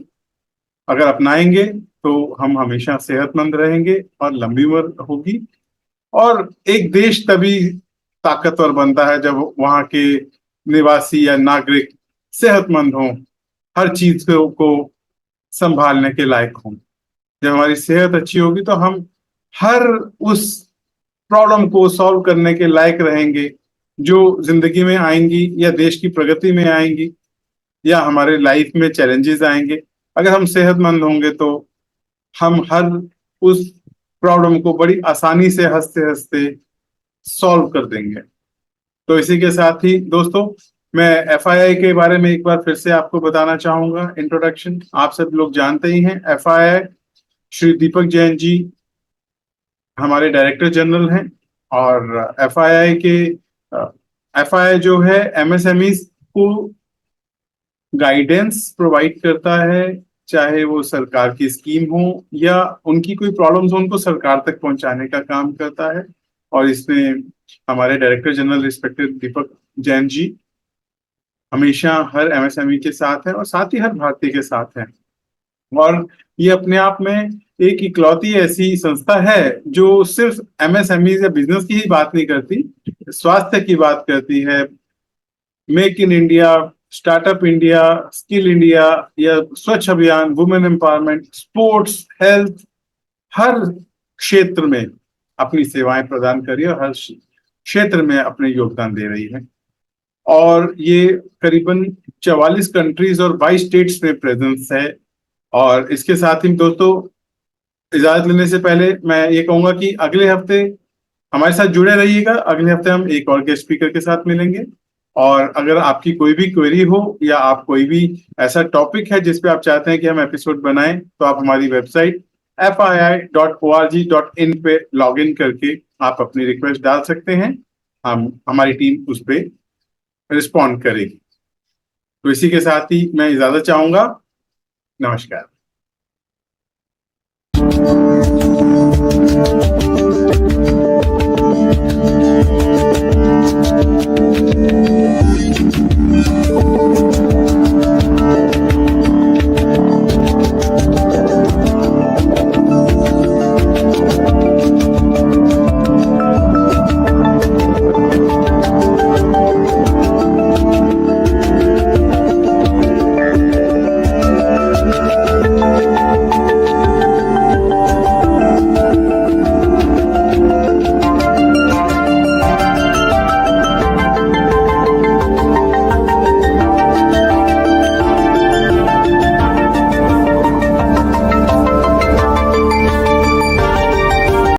अगर अपनाएंगे तो हम हमेशा सेहतमंद रहेंगे और लंबी उम्र होगी। और एक देश तभी ताकतवर बनता है जब वहाँ के निवासी या नागरिक सेहतमंद हों, हर चीज को संभालने के लायक हों। जब हमारी सेहत अच्छी होगी तो हम हर उस प्रॉब्लम को सॉल्व करने के लायक रहेंगे जो जिंदगी में आएंगी या देश की प्रगति में आएंगी या हमारे लाइफ में चैलेंजेस आएंगे। अगर हम सेहतमंद होंगे तो हम हर उस प्रॉब्लम को बड़ी आसानी से हंसते हंसते सॉल्व कर देंगे। तो इसी के साथ ही दोस्तों, मैं एफआईआई के बारे में एक बार फिर से आपको बताना चाहूंगा। इंट्रोडक्शन आप सब लोग जानते ही हैं। एफआईआई, श्री दीपक जैन जी हमारे डायरेक्टर जनरल हैं। और एफआईआई जो है एमएसएमई को गाइडेंस प्रोवाइड करता है, चाहे वो सरकार की स्कीम हो या उनकी कोई प्रॉब्लम्स हो उनको सरकार तक पहुंचाने का काम करता है। और इसमें हमारे डायरेक्टर जनरल रिस्पेक्टेड दीपक जैन जी हमेशा हर एमएसएमई के साथ है और साथ ही हर भारतीय के साथ है। और ये अपने आप में एक इकलौती ऐसी संस्था है जो सिर्फ एमएसएमई या बिजनेस की ही बात नहीं करती, स्वास्थ्य की बात करती है। Make in India, startup India, skill India या Swachh Abhiyan, women empowerment, sports, health, हर क्षेत्र में अपनी सेवाएं प्रदान कर रही है और हर क्षेत्र में अपने योगदान दे रही है। और ये करीबन 44 कंट्रीज और 22 स्टेट्स में प्रेजेंस है। और इसके साथ ही दोस्तों, इजाजत लेने से पहले मैं ये कहूंगा कि अगले हफ्ते हमारे साथ जुड़े रहिएगा। अगले हफ्ते हम एक और गेस्ट स्पीकर के साथ मिलेंगे। और अगर आपकी कोई भी क्वेरी हो या आप कोई भी ऐसा टॉपिक है जिस पे आप चाहते हैं कि हम एपिसोड बनाएं, तो आप हमारी वेबसाइट fii.org.in पे लॉग इन करके आप अपनी रिक्वेस्ट डाल सकते हैं। हमारी टीम उस पे रिस्पॉन्ड करेगी। तो इसी के साथ ही मैं इजाजत चाहूंगा। नमस्कार।